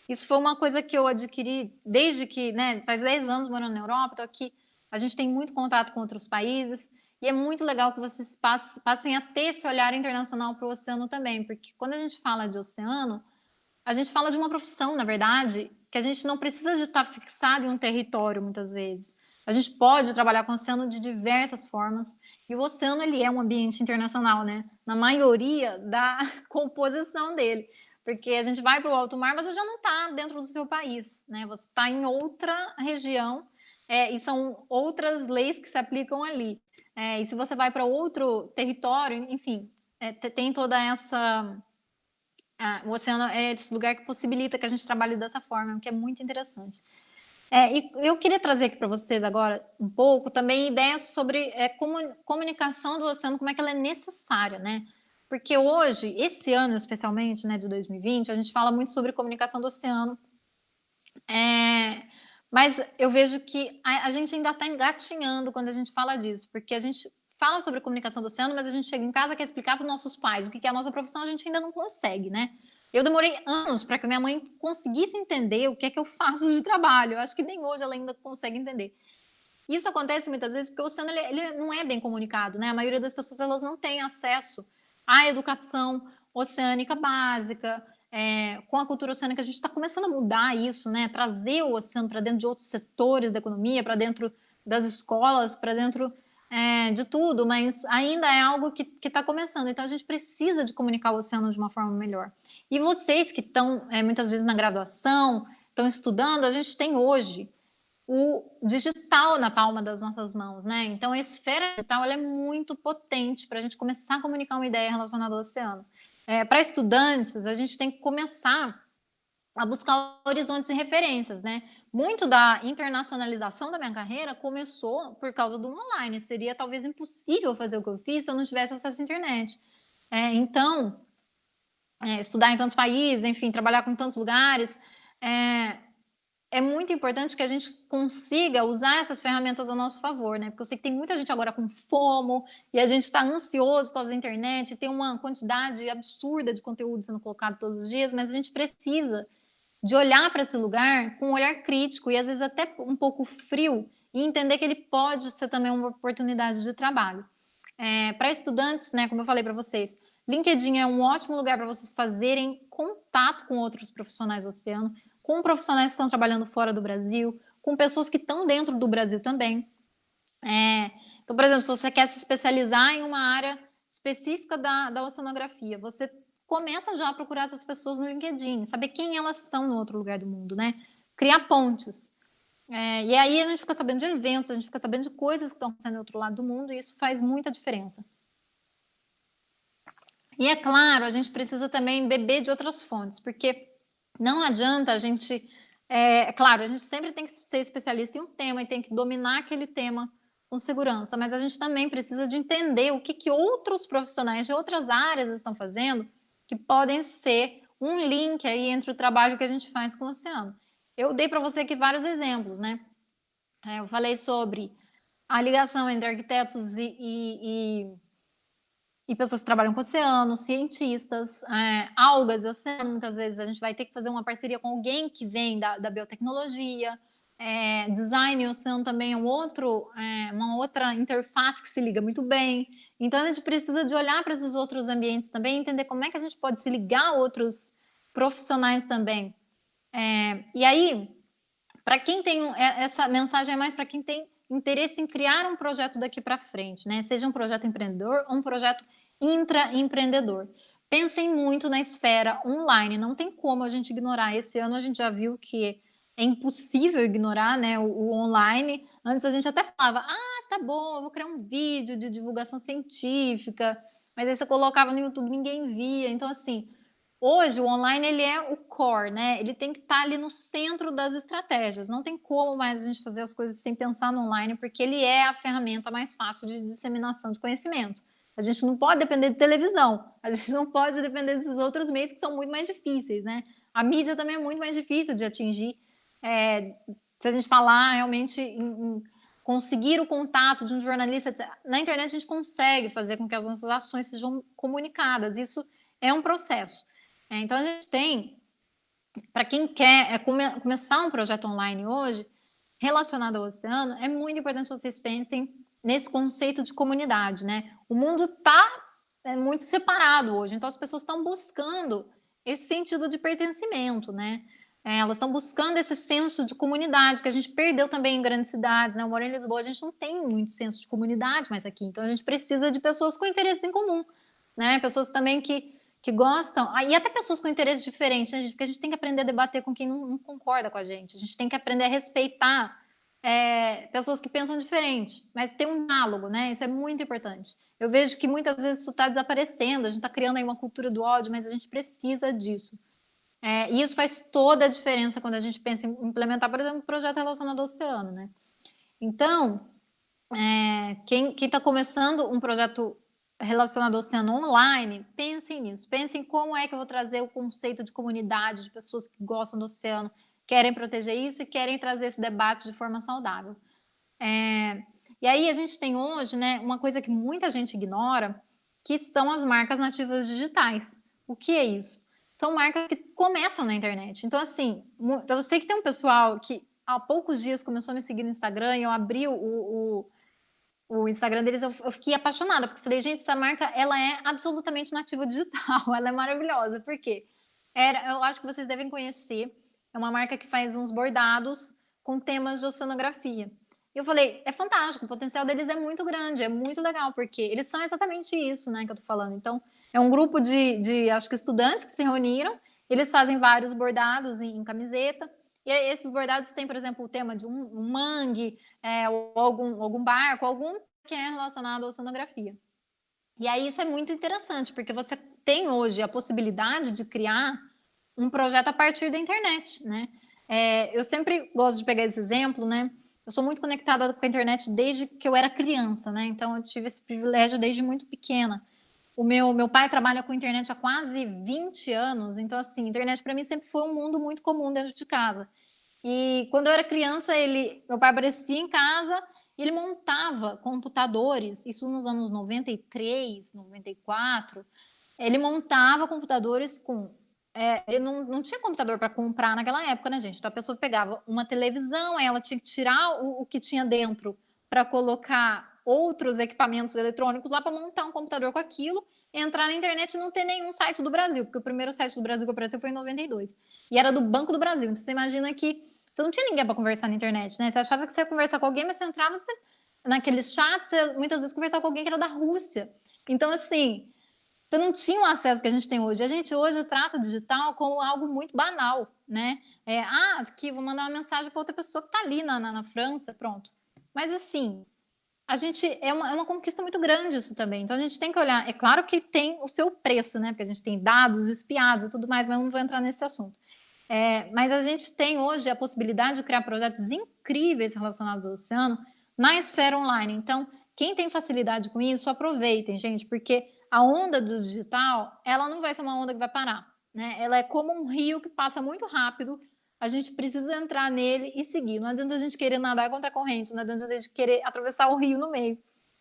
Isso foi uma coisa que eu adquiri desde que, né, faz 10 anos morando na Europa, estou aqui, a gente tem muito contato com outros países, e é muito legal que vocês passem a ter esse olhar internacional para o oceano também, porque quando a gente fala de oceano, a gente fala de uma profissão, na verdade, que a gente não precisa de estar fixado em um território, muitas vezes. A gente pode trabalhar com o oceano de diversas formas, e o oceano, ele é um ambiente internacional, né? Na maioria da composição dele. Porque a gente vai para o alto mar, você já não está dentro do seu país, né? Você está em outra região, e são outras leis que se aplicam ali. E se você vai para outro território, enfim, tem toda essa... o oceano é esse lugar que possibilita que a gente trabalhe dessa forma, o que é muito interessante. E eu queria trazer aqui para vocês agora um pouco também ideias sobre comunicação do oceano, como é que ela é necessária, né? Porque hoje, esse ano especialmente, né, de 2020, a gente fala muito sobre comunicação do oceano, mas eu vejo que a gente ainda está engatinhando quando a gente fala disso, porque a gente fala sobre comunicação do oceano, mas a gente chega em casa e quer explicar para os nossos pais o que é a nossa profissão, a gente ainda não consegue, né? Eu demorei anos para que minha mãe conseguisse entender o que é que eu faço de trabalho. Eu acho que nem hoje ela ainda consegue entender. Isso acontece muitas vezes porque o oceano ele não é bem comunicado, né? A maioria das pessoas elas não tem acesso à educação oceânica básica. Com a cultura oceânica, a gente está começando a mudar isso, né? Trazer o oceano para dentro de outros setores da economia, para dentro das escolas, para dentro de tudo, mas ainda é algo que está começando. Então, a gente precisa de comunicar o oceano de uma forma melhor. E vocês que estão, muitas vezes, na graduação, estão estudando, a gente tem hoje o digital na palma das nossas mãos, né? Então, a esfera digital ela é muito potente para a gente começar a comunicar uma ideia relacionada ao oceano. Para estudantes, a gente tem que começar a buscar horizontes e referências, né? Muito da internacionalização da minha carreira começou por causa do online. Seria talvez impossível fazer o que eu fiz se eu não tivesse acesso à internet. Então, estudar em tantos países, enfim, trabalhar com tantos lugares, é muito importante que a gente consiga usar essas ferramentas a nosso favor, né? Porque eu sei que tem muita gente agora com FOMO e a gente está ansioso por causa da internet, tem uma quantidade absurda de conteúdo sendo colocado todos os dias, mas a gente precisa de olhar para esse lugar com um olhar crítico e às vezes até um pouco frio e entender que ele pode ser também uma oportunidade de trabalho. Para estudantes, né, como eu falei para vocês, LinkedIn é um ótimo lugar para vocês fazerem contato com outros profissionais do oceano, com profissionais que estão trabalhando fora do Brasil, com pessoas que estão dentro do Brasil também. Então, por exemplo, se você quer se especializar em uma área específica da oceanografia, você começa já a procurar essas pessoas no LinkedIn, saber quem elas são no outro lugar do mundo, né? Criar pontes. E aí a gente fica sabendo de eventos, a gente fica sabendo de coisas que estão acontecendo no outro lado do mundo, e isso faz muita diferença. E é claro, a gente precisa também beber de outras fontes, porque não adianta a gente... claro, a gente sempre tem que ser especialista em um tema e tem que dominar aquele tema com segurança, mas a gente também precisa de entender o que outros profissionais de outras áreas estão fazendo, que podem ser um link aí entre o trabalho que a gente faz com o oceano. Eu dei para você aqui vários exemplos, né? Eu falei sobre a ligação entre arquitetos e pessoas que trabalham com o oceano, cientistas, algas e oceano. Muitas vezes a gente vai ter que fazer uma parceria com alguém que vem da biotecnologia. Design e oceano também é uma outra interface que se liga muito bem. Então a gente precisa de olhar para esses outros ambientes também e entender como é que a gente pode se ligar a outros profissionais também. E aí, para quem tem essa mensagem é mais para quem tem interesse em criar um projeto daqui para frente, né? Seja um projeto empreendedor ou um projeto intraempreendedor. Pensem muito na esfera online, não tem como a gente ignorar. Esse ano a gente já viu que é impossível ignorar, né, o online. Antes a gente até falava, tá bom, eu vou criar um vídeo de divulgação científica, mas aí você colocava no YouTube, ninguém via. Então, assim, hoje o online ele é o core, né? Ele tem que estar ali no centro das estratégias. Não tem como mais a gente fazer as coisas sem pensar no online, porque ele é a ferramenta mais fácil de disseminação de conhecimento. A gente não pode depender de televisão, a gente não pode depender desses outros meios que são muito mais difíceis, né? A mídia também é muito mais difícil de atingir. Se a gente falar realmente em conseguir o contato de um jornalista, na internet a gente consegue fazer com que as nossas ações sejam comunicadas. Isso é um processo. Então, a gente tem, para quem quer começar um projeto online hoje, relacionado ao oceano, é muito importante que vocês pensem nesse conceito de comunidade, né? O mundo está muito separado hoje, então as pessoas estão buscando esse sentido de pertencimento, né? Elas estão buscando esse senso de comunidade que a gente perdeu também em grandes cidades, né? Eu moro em Lisboa, a gente não tem muito senso de comunidade mais aqui, então a gente precisa de pessoas com interesses em comum, né? Pessoas também que gostam, e até pessoas com interesses diferentes, né, gente? Porque a gente tem que aprender a debater com quem não concorda com a gente tem que aprender a respeitar pessoas que pensam diferente, mas ter um diálogo, né? Isso é muito importante. Eu vejo que muitas vezes isso está desaparecendo, a gente está criando aí uma cultura do ódio, mas a gente precisa disso. E isso faz toda a diferença quando a gente pensa em implementar, por exemplo, um projeto relacionado ao oceano, né? Então, quem está começando um projeto relacionado ao oceano online, pensem nisso. Pensem como é que eu vou trazer o conceito de comunidade, de pessoas que gostam do oceano, querem proteger isso e querem trazer esse debate de forma saudável. E aí a gente tem hoje, né, uma coisa que muita gente ignora, que são as marcas nativas digitais. O que é isso? São marcas que começam na internet. Então, assim, eu sei que tem um pessoal que há poucos dias começou a me seguir no Instagram e eu abri o Instagram deles, eu fiquei apaixonada, porque eu falei, gente, essa marca, ela é absolutamente nativa digital, ela é maravilhosa. Por quê? Eu acho que vocês devem conhecer, é uma marca que faz uns bordados com temas de oceanografia. E eu falei, é fantástico, o potencial deles é muito grande, é muito legal, porque eles são exatamente isso, né, que eu tô falando. Então, é um grupo de acho que estudantes que se reuniram, eles fazem vários bordados em camiseta, e esses bordados têm, por exemplo, o tema de um mangue, ou algum barco, algum que é relacionado à oceanografia. E aí isso é muito interessante, porque você tem hoje a possibilidade de criar um projeto a partir da internet, né? Eu sempre gosto de pegar esse exemplo, né? Eu sou muito conectada com a internet desde que eu era criança, né? Então eu tive esse privilégio desde muito pequena. O meu pai trabalha com internet há quase 20 anos, então, assim, internet para mim sempre foi um mundo muito comum dentro de casa. E quando eu era criança, meu pai aparecia em casa e ele montava computadores, isso nos anos 93, 94. Ele montava computadores com. Ele não tinha computador para comprar naquela época, né, gente? Então a pessoa pegava uma televisão, aí ela tinha que tirar o que tinha dentro para colocar outros equipamentos eletrônicos lá para montar um computador com aquilo, entrar na internet e não ter nenhum site do Brasil, porque o primeiro site do Brasil que apareceu foi em 92. E era do Banco do Brasil. Então você imagina que você não tinha ninguém para conversar na internet, né? Você achava que você ia conversar com alguém, mas você entrava naquele chat, você muitas vezes conversava com alguém que era da Rússia. Então, assim, você não tinha o acesso que a gente tem hoje. A gente hoje trata o digital como algo muito banal, né? Aqui, vou mandar uma mensagem para outra pessoa que está ali na França, pronto. Mas, assim, a gente é uma conquista muito grande isso também. Então, a gente tem que olhar. É claro que tem o seu preço, né? Porque a gente tem dados espiados e tudo mais, mas eu não vou entrar nesse assunto. Mas a gente tem hoje a possibilidade de criar projetos incríveis relacionados ao oceano na esfera online. Então, quem tem facilidade com isso, aproveitem, gente, porque a onda do digital, ela não vai ser uma onda que vai parar, né? Ela é como um rio que passa muito rápido, a gente precisa entrar nele e seguir. Não adianta a gente querer nadar contra a corrente, não adianta a gente querer atravessar o rio no meio.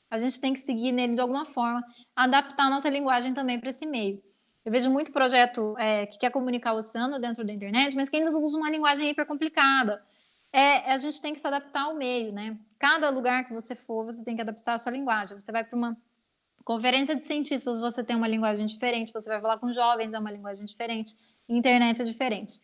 A gente tem que seguir nele de alguma forma, adaptar a nossa linguagem também para esse meio. Eu vejo muito projeto que quer comunicar o oceano dentro da internet, mas que ainda usa uma linguagem hiper complicada. A gente tem que se adaptar ao meio, né? Cada lugar que você for, você tem que adaptar a sua linguagem. Você vai para uma conferência de cientistas, você tem uma linguagem diferente. Você vai falar com jovens, é uma linguagem diferente. Internet é diferente.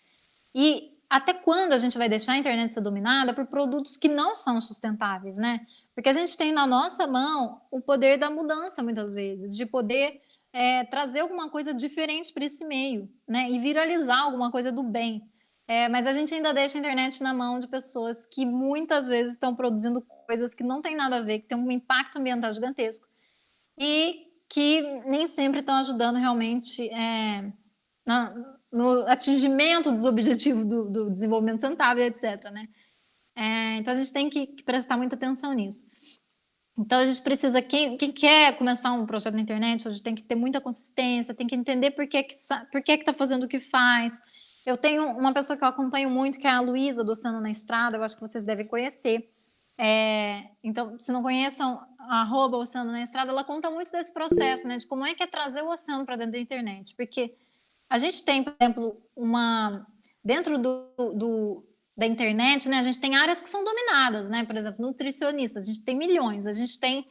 E até quando a gente vai deixar a internet ser dominada por produtos que não são sustentáveis, né? Porque a gente tem na nossa mão o poder da mudança, muitas vezes, de poder trazer alguma coisa diferente para esse meio, né? E viralizar alguma coisa do bem. Mas a gente ainda deixa a internet na mão de pessoas que muitas vezes estão produzindo coisas que não tem nada a ver, que tem um impacto ambiental gigantesco e que nem sempre estão ajudando realmente no atingimento dos objetivos do desenvolvimento sustentável, etc. Né? Então a gente tem que prestar muita atenção nisso. Então a gente precisa, quem quer começar um projeto na internet, hoje tem que ter muita consistência, tem que entender por que está fazendo o que faz. Eu tenho uma pessoa que eu acompanho muito, que é a Luísa, do Oceano na Estrada, eu acho que vocês devem conhecer. Então, se não conheçam, @Oceano na Estrada, ela conta muito desse processo, né, de como é que é trazer o oceano para dentro da internet. Porque a gente tem, por exemplo, dentro da internet, né, a gente tem áreas que são dominadas, né? Por exemplo, nutricionistas, a gente tem milhões, a gente tem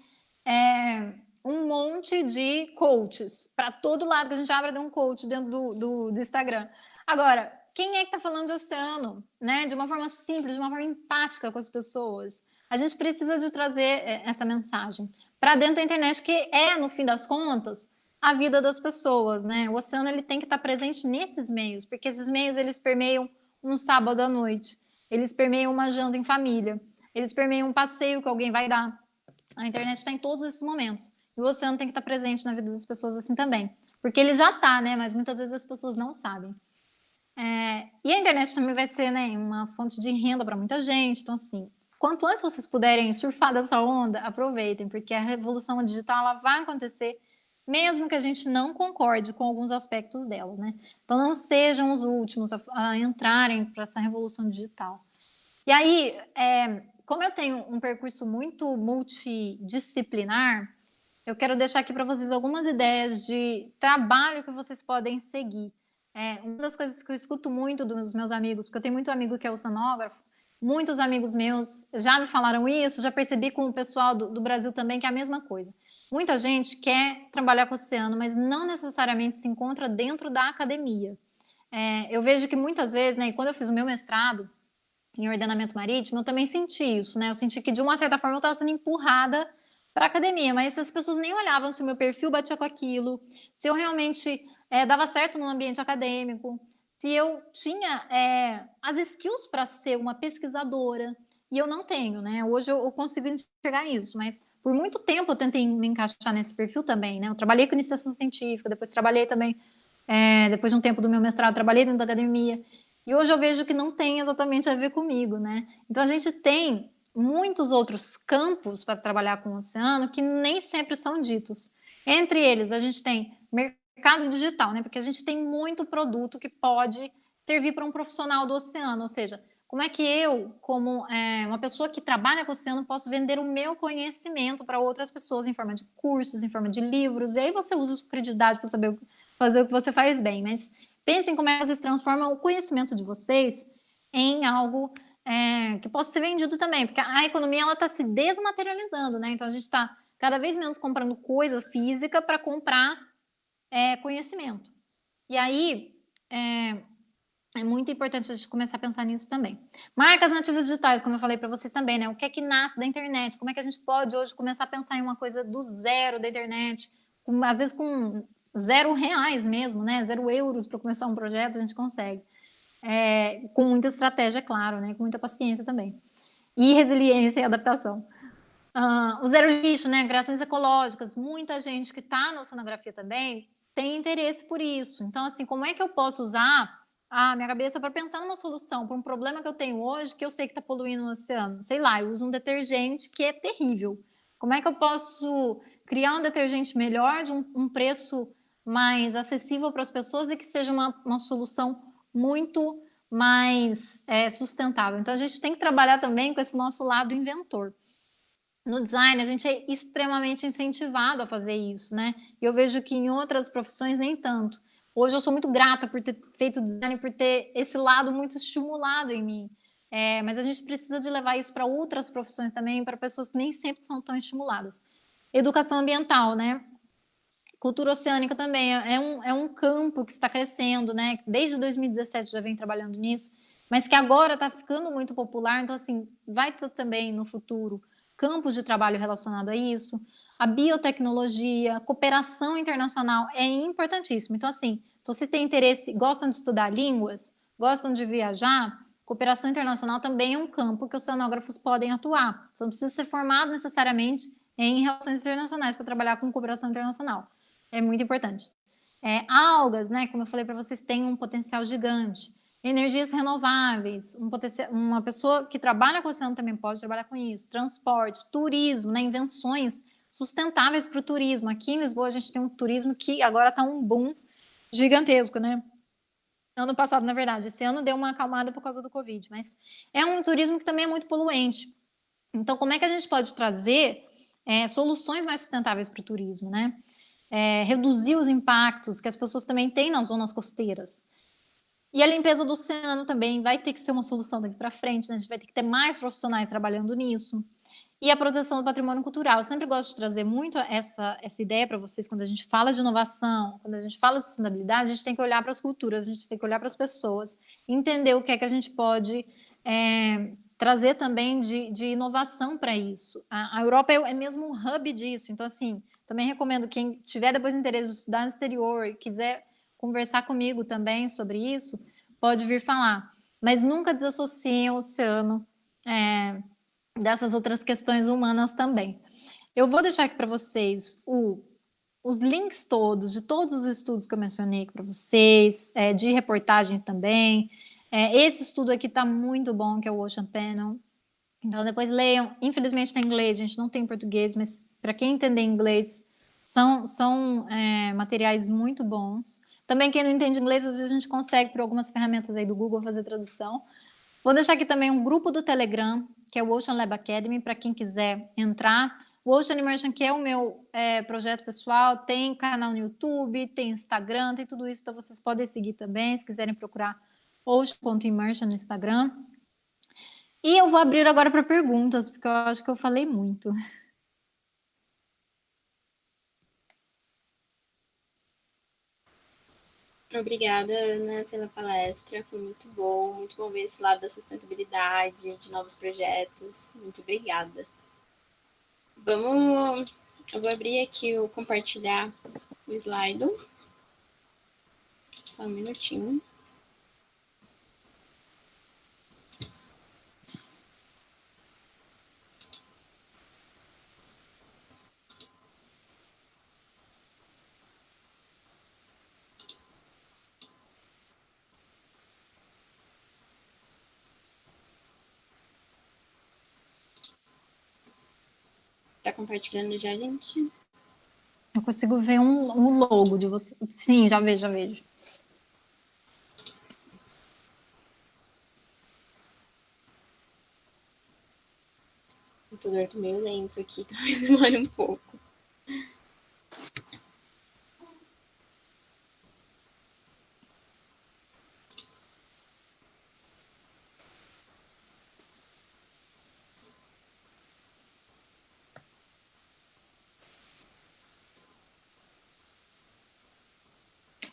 um monte de coaches para todo lado que a gente abre um coach dentro do Instagram. Agora, quem é que está falando de oceano, né? De uma forma simples, de uma forma empática com as pessoas? A gente precisa de trazer essa mensagem para dentro da internet, que no fim das contas, a vida das pessoas, né? O oceano ele tem que estar presente nesses meios, porque esses meios eles permeiam um sábado à noite, eles permeiam uma janta em família, eles permeiam um passeio que alguém vai dar. A internet está em todos esses momentos. E o oceano tem que estar presente na vida das pessoas assim também. Porque ele já está, né? Mas muitas vezes as pessoas não sabem. E a internet também vai ser, né, uma fonte de renda para muita gente. Então, assim, quanto antes vocês puderem surfar dessa onda, aproveitem, porque a revolução digital ela vai acontecer mesmo que a gente não concorde com alguns aspectos dela, né? Então, não sejam os últimos a entrarem para essa revolução digital. E aí, como eu tenho um percurso muito multidisciplinar, eu quero deixar aqui para vocês algumas ideias de trabalho que vocês podem seguir. Uma das coisas que eu escuto muito dos meus amigos, porque eu tenho muito amigo que é oceanógrafo, muitos amigos meus já me falaram isso, já percebi com o pessoal do Brasil também que é a mesma coisa. Muita gente quer trabalhar com o oceano, mas não necessariamente se encontra dentro da academia. Eu vejo que muitas vezes, né, quando eu fiz o meu mestrado em ordenamento marítimo, eu também senti isso, né? Eu senti que de uma certa forma eu estava sendo empurrada para a academia, mas as pessoas nem olhavam se o meu perfil batia com aquilo, se eu realmente dava certo no ambiente acadêmico, se eu tinha as skills para ser uma pesquisadora, e eu não tenho, né? Hoje eu consigo enxergar isso, mas por muito tempo eu tentei me encaixar nesse perfil também, né? Eu trabalhei com iniciação científica, depois trabalhei também, depois de um tempo do meu mestrado, trabalhei dentro da academia, e hoje eu vejo que não tem exatamente a ver comigo, né? Então a gente tem muitos outros campos para trabalhar com o oceano que nem sempre são ditos. Entre eles, a gente tem mercado digital, né? Porque a gente tem muito produto que pode servir para um profissional do oceano, ou seja, como é que eu, como uma pessoa que trabalha com o oceano, posso vender o meu conhecimento para outras pessoas em forma de cursos, em forma de livros, e aí você usa a sua credibilidade para saber fazer o que você faz bem, mas pensem como é que vocês transformam o conhecimento de vocês em algo que possa ser vendido também, porque a economia ela está se desmaterializando, né? Então a gente está cada vez menos comprando coisa física para comprar conhecimento. E aí é muito importante a gente começar a pensar nisso também. Marcas nativas digitais, como eu falei para vocês também, né? O que é que nasce da internet? Como é que a gente pode hoje começar a pensar em uma coisa do zero da internet? Às vezes com R$ 0 mesmo, né? €0 para começar um projeto, a gente consegue. Com muita estratégia, é claro, né? Com muita paciência também. E resiliência e adaptação. O zero lixo, né? Criações ecológicas. Muita gente que está na oceanografia também tem interesse por isso. Então, assim, como é que eu posso usar a minha cabeça para pensar numa solução para um problema que eu tenho hoje, que eu sei que está poluindo o oceano? Sei lá, eu uso um detergente que é terrível. Como é que eu posso criar um detergente melhor, de um preço mais acessível para as pessoas e que seja uma solução muito mais sustentável? Então, a gente tem que trabalhar também com esse nosso lado inventor. No design, a gente é extremamente incentivado a fazer isso, né? E eu vejo que em outras profissões nem tanto. Hoje eu sou muito grata por ter feito design, por ter esse lado muito estimulado em mim. Mas a gente precisa de levar isso para outras profissões também, para pessoas que nem sempre são tão estimuladas. Educação ambiental, né? Cultura oceânica também é um campo que está crescendo, né? Desde 2017 já vem trabalhando nisso, mas que agora está ficando muito popular. Então, assim, vai ter também no futuro campos de trabalho relacionado a isso. A biotecnologia, cooperação internacional é importantíssimo. Então, assim, se vocês têm interesse, gostam de estudar línguas, gostam de viajar, cooperação internacional também é um campo que os oceanógrafos podem atuar. Você não precisa ser formado necessariamente em relações internacionais para trabalhar com cooperação internacional. É muito importante. Algas, né? Como eu falei para vocês, têm um potencial gigante. Energias renováveis, uma pessoa que trabalha com o oceano também pode trabalhar com isso. Transporte, turismo, né? Invenções sustentáveis para o turismo. Aqui em Lisboa a gente tem um turismo que agora está um boom gigantesco, né? Ano passado, na verdade, esse ano deu uma acalmada por causa do Covid, mas é um turismo que também é muito poluente. Então, como é que a gente pode trazer soluções mais sustentáveis para o turismo, né? Reduzir os impactos que as pessoas também têm nas zonas costeiras. E a limpeza do oceano também vai ter que ser uma solução daqui para frente, né? A gente vai ter que ter mais profissionais trabalhando nisso. E a proteção do patrimônio cultural. Eu sempre gosto de trazer muito essa ideia para vocês quando a gente fala de inovação, quando a gente fala de sustentabilidade, a gente tem que olhar para as culturas, a gente tem que olhar para as pessoas, entender o que é que a gente pode trazer também de inovação para isso. A Europa é mesmo um hub disso, então, assim, também recomendo quem tiver depois interesse de estudar no exterior e quiser conversar comigo também sobre isso, pode vir falar. Mas nunca desassociem o oceano dessas outras questões humanas também. Eu vou deixar aqui para vocês os links todos, de todos os estudos que eu mencionei para vocês, de reportagem também. Esse estudo aqui está muito bom, que é o Ocean Panel. Então, depois leiam. Infelizmente está em inglês, a gente não tem em português, mas para quem entender inglês, são materiais muito bons. Também quem não entende inglês, às vezes a gente consegue, por algumas ferramentas aí do Google, fazer tradução. Vou deixar aqui também um grupo do Telegram, que é o Ocean Lab Academy, para quem quiser entrar. O Ocean Immersion, que é o meu projeto pessoal, tem canal no YouTube, tem Instagram, tem tudo isso, então vocês podem seguir também, se quiserem procurar ocean.immersion no Instagram. E eu vou abrir agora para perguntas, porque eu acho que eu falei muito. Obrigada, Ana, pela palestra. Foi muito bom ver esse lado da sustentabilidade, de novos projetos. Muito obrigada. Eu vou abrir aqui o compartilhar o slide. Só um minutinho. Tá compartilhando já, gente? Eu consigo ver um logo de você. Sim, já vejo, já vejo. O computador tá meio lento aqui, talvez demore um pouco.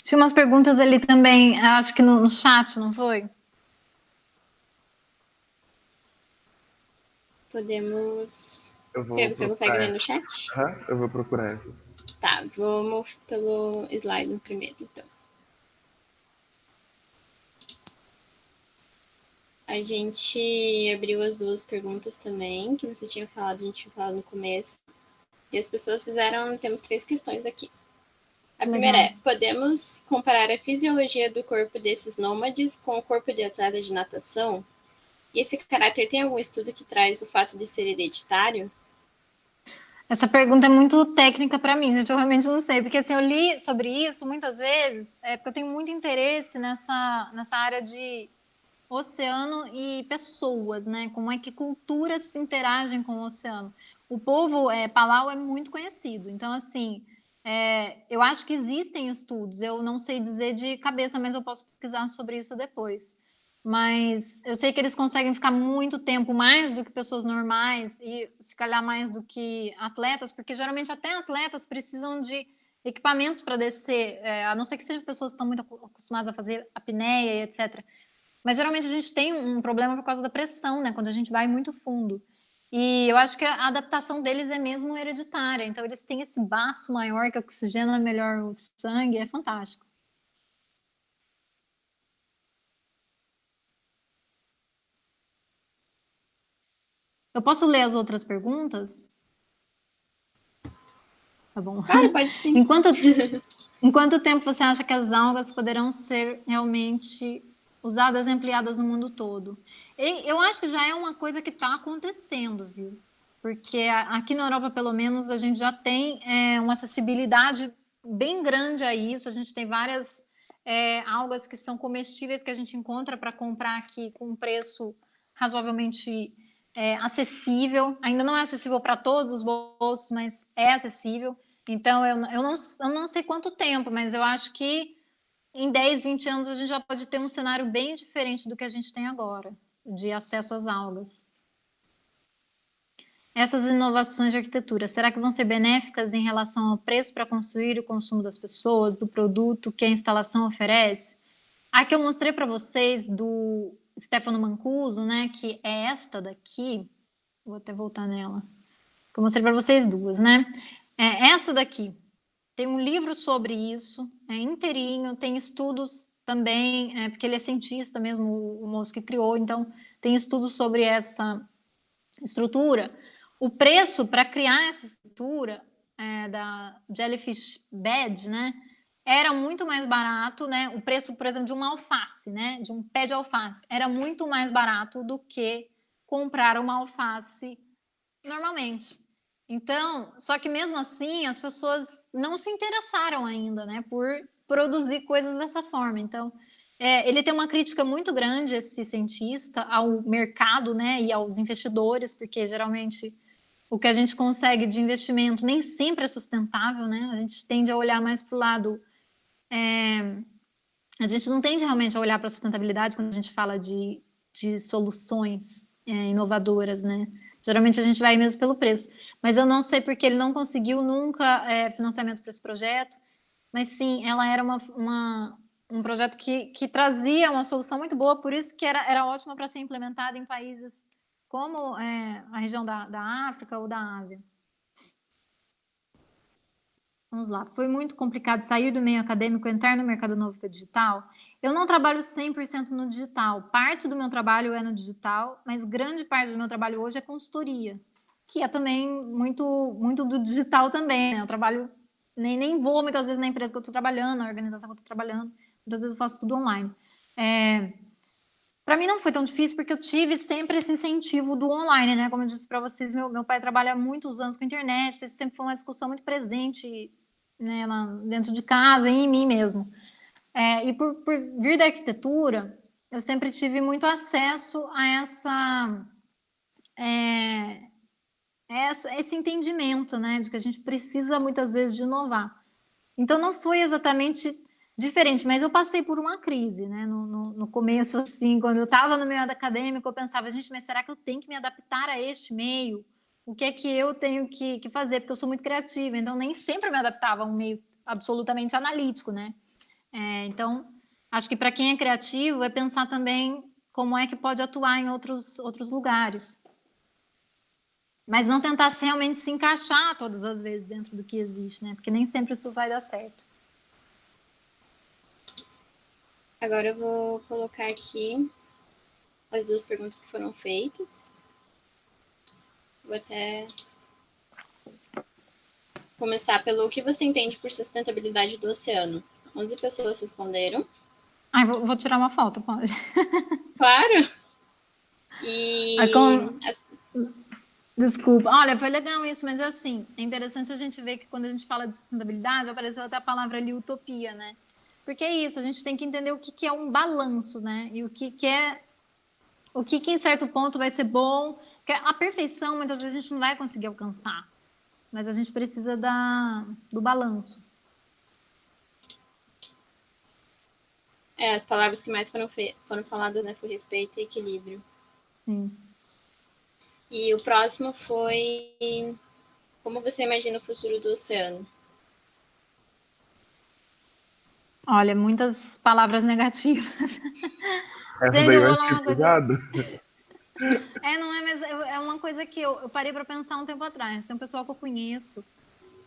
Tinha umas perguntas ali também, acho que no chat, não foi? Podemos... Eu vou Fê, você consegue procurar ler no essas. chat? Eu vou procurar essas. Tá, vamos pelo slide primeiro, então. A gente abriu as duas perguntas também, que você tinha falado, a gente tinha falado no começo. E as pessoas fizeram, temos 3 questões aqui. A primeira é, podemos comparar a fisiologia do corpo desses nômades com o corpo de atleta de natação? E esse caráter tem algum estudo que traz o fato de ser hereditário? Essa pergunta é muito técnica para mim, gente, eu realmente não sei, porque assim, eu li sobre isso muitas vezes, porque eu tenho muito interesse nessa área de oceano e pessoas, né? Como é que culturas se interagem com o oceano. O povo Palau é muito conhecido, então assim, eu acho que existem estudos, eu não sei dizer de cabeça, mas eu posso pesquisar sobre isso depois. Mas eu sei que eles conseguem ficar muito tempo, mais do que pessoas normais, e se calhar mais do que atletas, porque geralmente até atletas precisam de equipamentos para descer, a não ser que sejam pessoas que estão muito acostumadas a fazer apneia e etc. Mas geralmente a gente tem um problema por causa da pressão, né? Quando a gente vai muito fundo. E eu acho que a adaptação deles é mesmo hereditária. Então eles têm esse baço maior que oxigena melhor o sangue, é fantástico. Eu posso ler as outras perguntas? Tá bom. Claro, pode sim. Em quanto tempo você acha que as algas poderão ser realmente usadas e ampliadas no mundo todo? Eu acho que já é uma coisa que está acontecendo, viu? Porque aqui na Europa, pelo menos, a gente já tem uma acessibilidade bem grande a isso. A gente tem várias algas que são comestíveis que a gente encontra para comprar aqui com um preço razoavelmente acessível. Ainda não é acessível para todos os bolsos, mas é acessível. Então, eu não sei quanto tempo, mas eu acho que em 10, 20 anos a gente já pode ter um cenário bem diferente do que a gente tem agora, de acesso às algas. Essas inovações de arquitetura, será que vão ser benéficas em relação ao preço para construir e o consumo das pessoas, do produto que a instalação oferece? A que eu mostrei para vocês do Stefano Mancuso, né, que é esta daqui, vou até voltar nela, que eu mostrei para vocês duas, né? Essa daqui, tem um livro sobre isso, inteirinho, tem estudos também, porque ele é cientista mesmo, o moço que criou, então tem estudos sobre essa estrutura. O preço para criar essa estrutura da Jellyfish Bed, né, era muito mais barato, né? O preço, por exemplo, de uma alface, né, de um pé de alface, era muito mais barato do que comprar uma alface normalmente. Então, só que mesmo assim, as pessoas não se interessaram ainda, né, por produzir coisas dessa forma. Então, ele tem uma crítica muito grande, esse cientista, ao mercado, né, e aos investidores, porque geralmente o que a gente consegue de investimento nem sempre é sustentável, né? A gente tende a olhar mais para o lado. A gente não tende realmente a olhar para a sustentabilidade quando a gente fala de soluções inovadoras, né? Geralmente a gente vai mesmo pelo preço. Mas eu não sei porque ele não conseguiu nunca financiamento para esse projeto. Mas sim, ela era um projeto que trazia uma solução muito boa, por isso que era ótima para ser implementada em países como a região da África ou da Ásia. Vamos lá. Foi muito complicado sair do meio acadêmico e entrar no mercado novo que é digital? Eu não trabalho 100% no digital. Parte do meu trabalho é no digital, mas grande parte do meu trabalho hoje é consultoria, que é também muito do digital também, né? Eu trabalho, nem vou muitas vezes na empresa que eu estou trabalhando, na organização que eu estou trabalhando, muitas vezes eu faço tudo online. Para mim não foi tão difícil porque eu tive sempre esse incentivo do online, né? Como eu disse para vocês, meu pai trabalha há muitos anos com internet, isso sempre foi uma discussão muito presente né, lá dentro de casa, em mim mesmo. E por vir da arquitetura, eu sempre tive muito acesso a esse entendimento, né, de que a gente precisa muitas vezes de inovar. Então não foi exatamente diferente, mas eu passei por uma crise, né, no começo, assim, quando eu estava no meio acadêmico, eu pensava, gente, mas será que eu tenho que me adaptar a este meio? O que é que eu tenho que fazer? Porque eu sou muito criativa, então nem sempre me adaptava a um meio absolutamente analítico, né? Então, acho que para quem é criativo é pensar também como é que pode atuar em outros lugares. Mas não tentar realmente se encaixar todas as vezes dentro do que existe, né? Porque nem sempre isso vai dar certo. Agora eu vou colocar aqui as 2 perguntas que foram feitas. Vou até começar pelo que você entende por sustentabilidade do oceano. 11 pessoas responderam. Vou tirar uma foto, pode? Claro! E Desculpa. Olha, foi legal isso, mas assim, é interessante a gente ver que quando a gente fala de sustentabilidade, apareceu até a palavra ali utopia, né? Porque é isso, a gente tem que entender o que é um balanço, né? E o que em certo ponto vai ser bom. Porque a perfeição, muitas vezes, a gente não vai conseguir alcançar. Mas a gente precisa do balanço. As palavras que mais foram faladas, né, foi respeito e equilíbrio. Sim. E o próximo foi como você imagina o futuro do oceano? Olha, muitas palavras negativas. Essa Gente, daí eu vai vou falar ser uma coisa. pesado. Não é, mas é uma coisa que eu parei para pensar um tempo atrás. Tem um pessoal que eu conheço,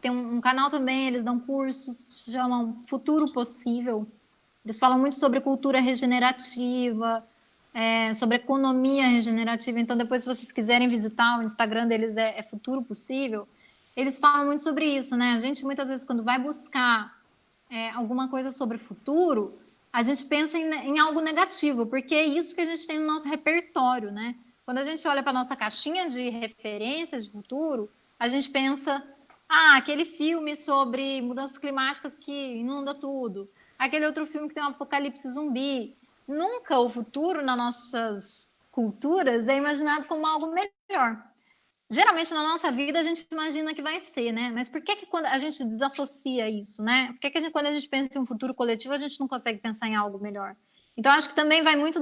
tem um canal também, eles dão cursos, chamam Futuro Possível. Eles falam muito sobre cultura regenerativa, sobre economia regenerativa. Então, depois, se vocês quiserem visitar, o Instagram deles é Futuro Possível. Eles falam muito sobre isso, né? A gente, muitas vezes, quando vai buscar alguma coisa sobre futuro, a gente pensa em algo negativo, porque é isso que a gente tem no nosso repertório, né? Quando a gente olha para a nossa caixinha de referências de futuro, a gente pensa, aquele filme sobre mudanças climáticas que inunda tudo, aquele outro filme que tem um apocalipse zumbi. Nunca o futuro nas nossas culturas é imaginado como algo melhor. Geralmente na nossa vida a gente imagina que vai ser, né? Mas por que quando a gente desassocia isso, né? Por que quando a gente pensa em um futuro coletivo a gente não consegue pensar em algo melhor? Então acho que também vai muito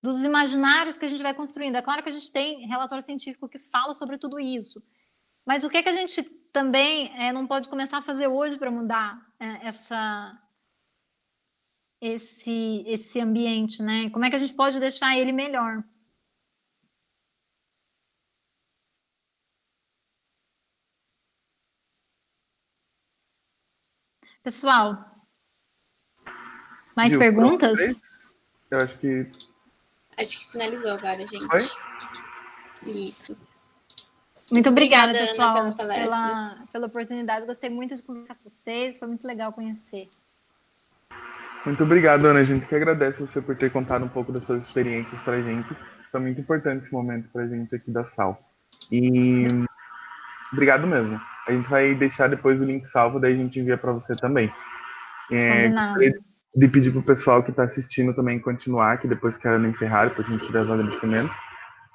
dos imaginários que a gente vai construindo. É claro que a gente tem relatório científico que fala sobre tudo isso, mas o que a gente também não pode começar a fazer hoje para mudar esse ambiente, né? Como é que a gente pode deixar ele melhor? Pessoal, mais Gil, foram perguntas? 3? Eu acho que finalizou agora, gente. foi. Isso. Muito obrigada, pessoal, Ana, pela palestra. pela oportunidade. Gostei muito de conversar com vocês. Foi muito legal conhecer. Muito obrigado, Ana. A gente que agradece você por ter contado um pouco das suas experiências para a gente. Foi muito importante esse momento para a gente aqui da Sal. E obrigado mesmo. A gente vai deixar depois o link salvo, daí a gente envia para você também. Combinado. Gostaria de pedir para o pessoal que está assistindo também continuar, que depois que a Ana encerrar, depois a gente fizer os agradecimentos.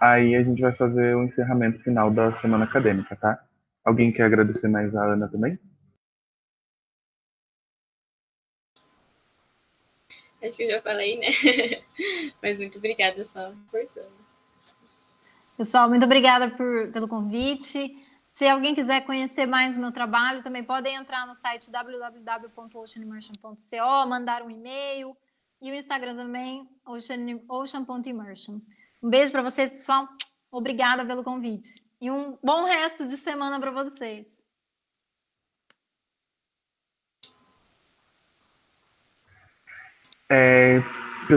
Aí a gente vai fazer o encerramento final da semana acadêmica, tá? Alguém quer agradecer mais a Ana também? Acho que eu já falei, né? Mas muito obrigada, só forçando. Pessoal, muito obrigada pelo convite. Se alguém quiser conhecer mais o meu trabalho, também podem entrar no site www.oceanimmersion.co, mandar um e-mail e o Instagram também, ocean.immersion. Um beijo para vocês, pessoal. Obrigada pelo convite. E um bom resto de semana para vocês.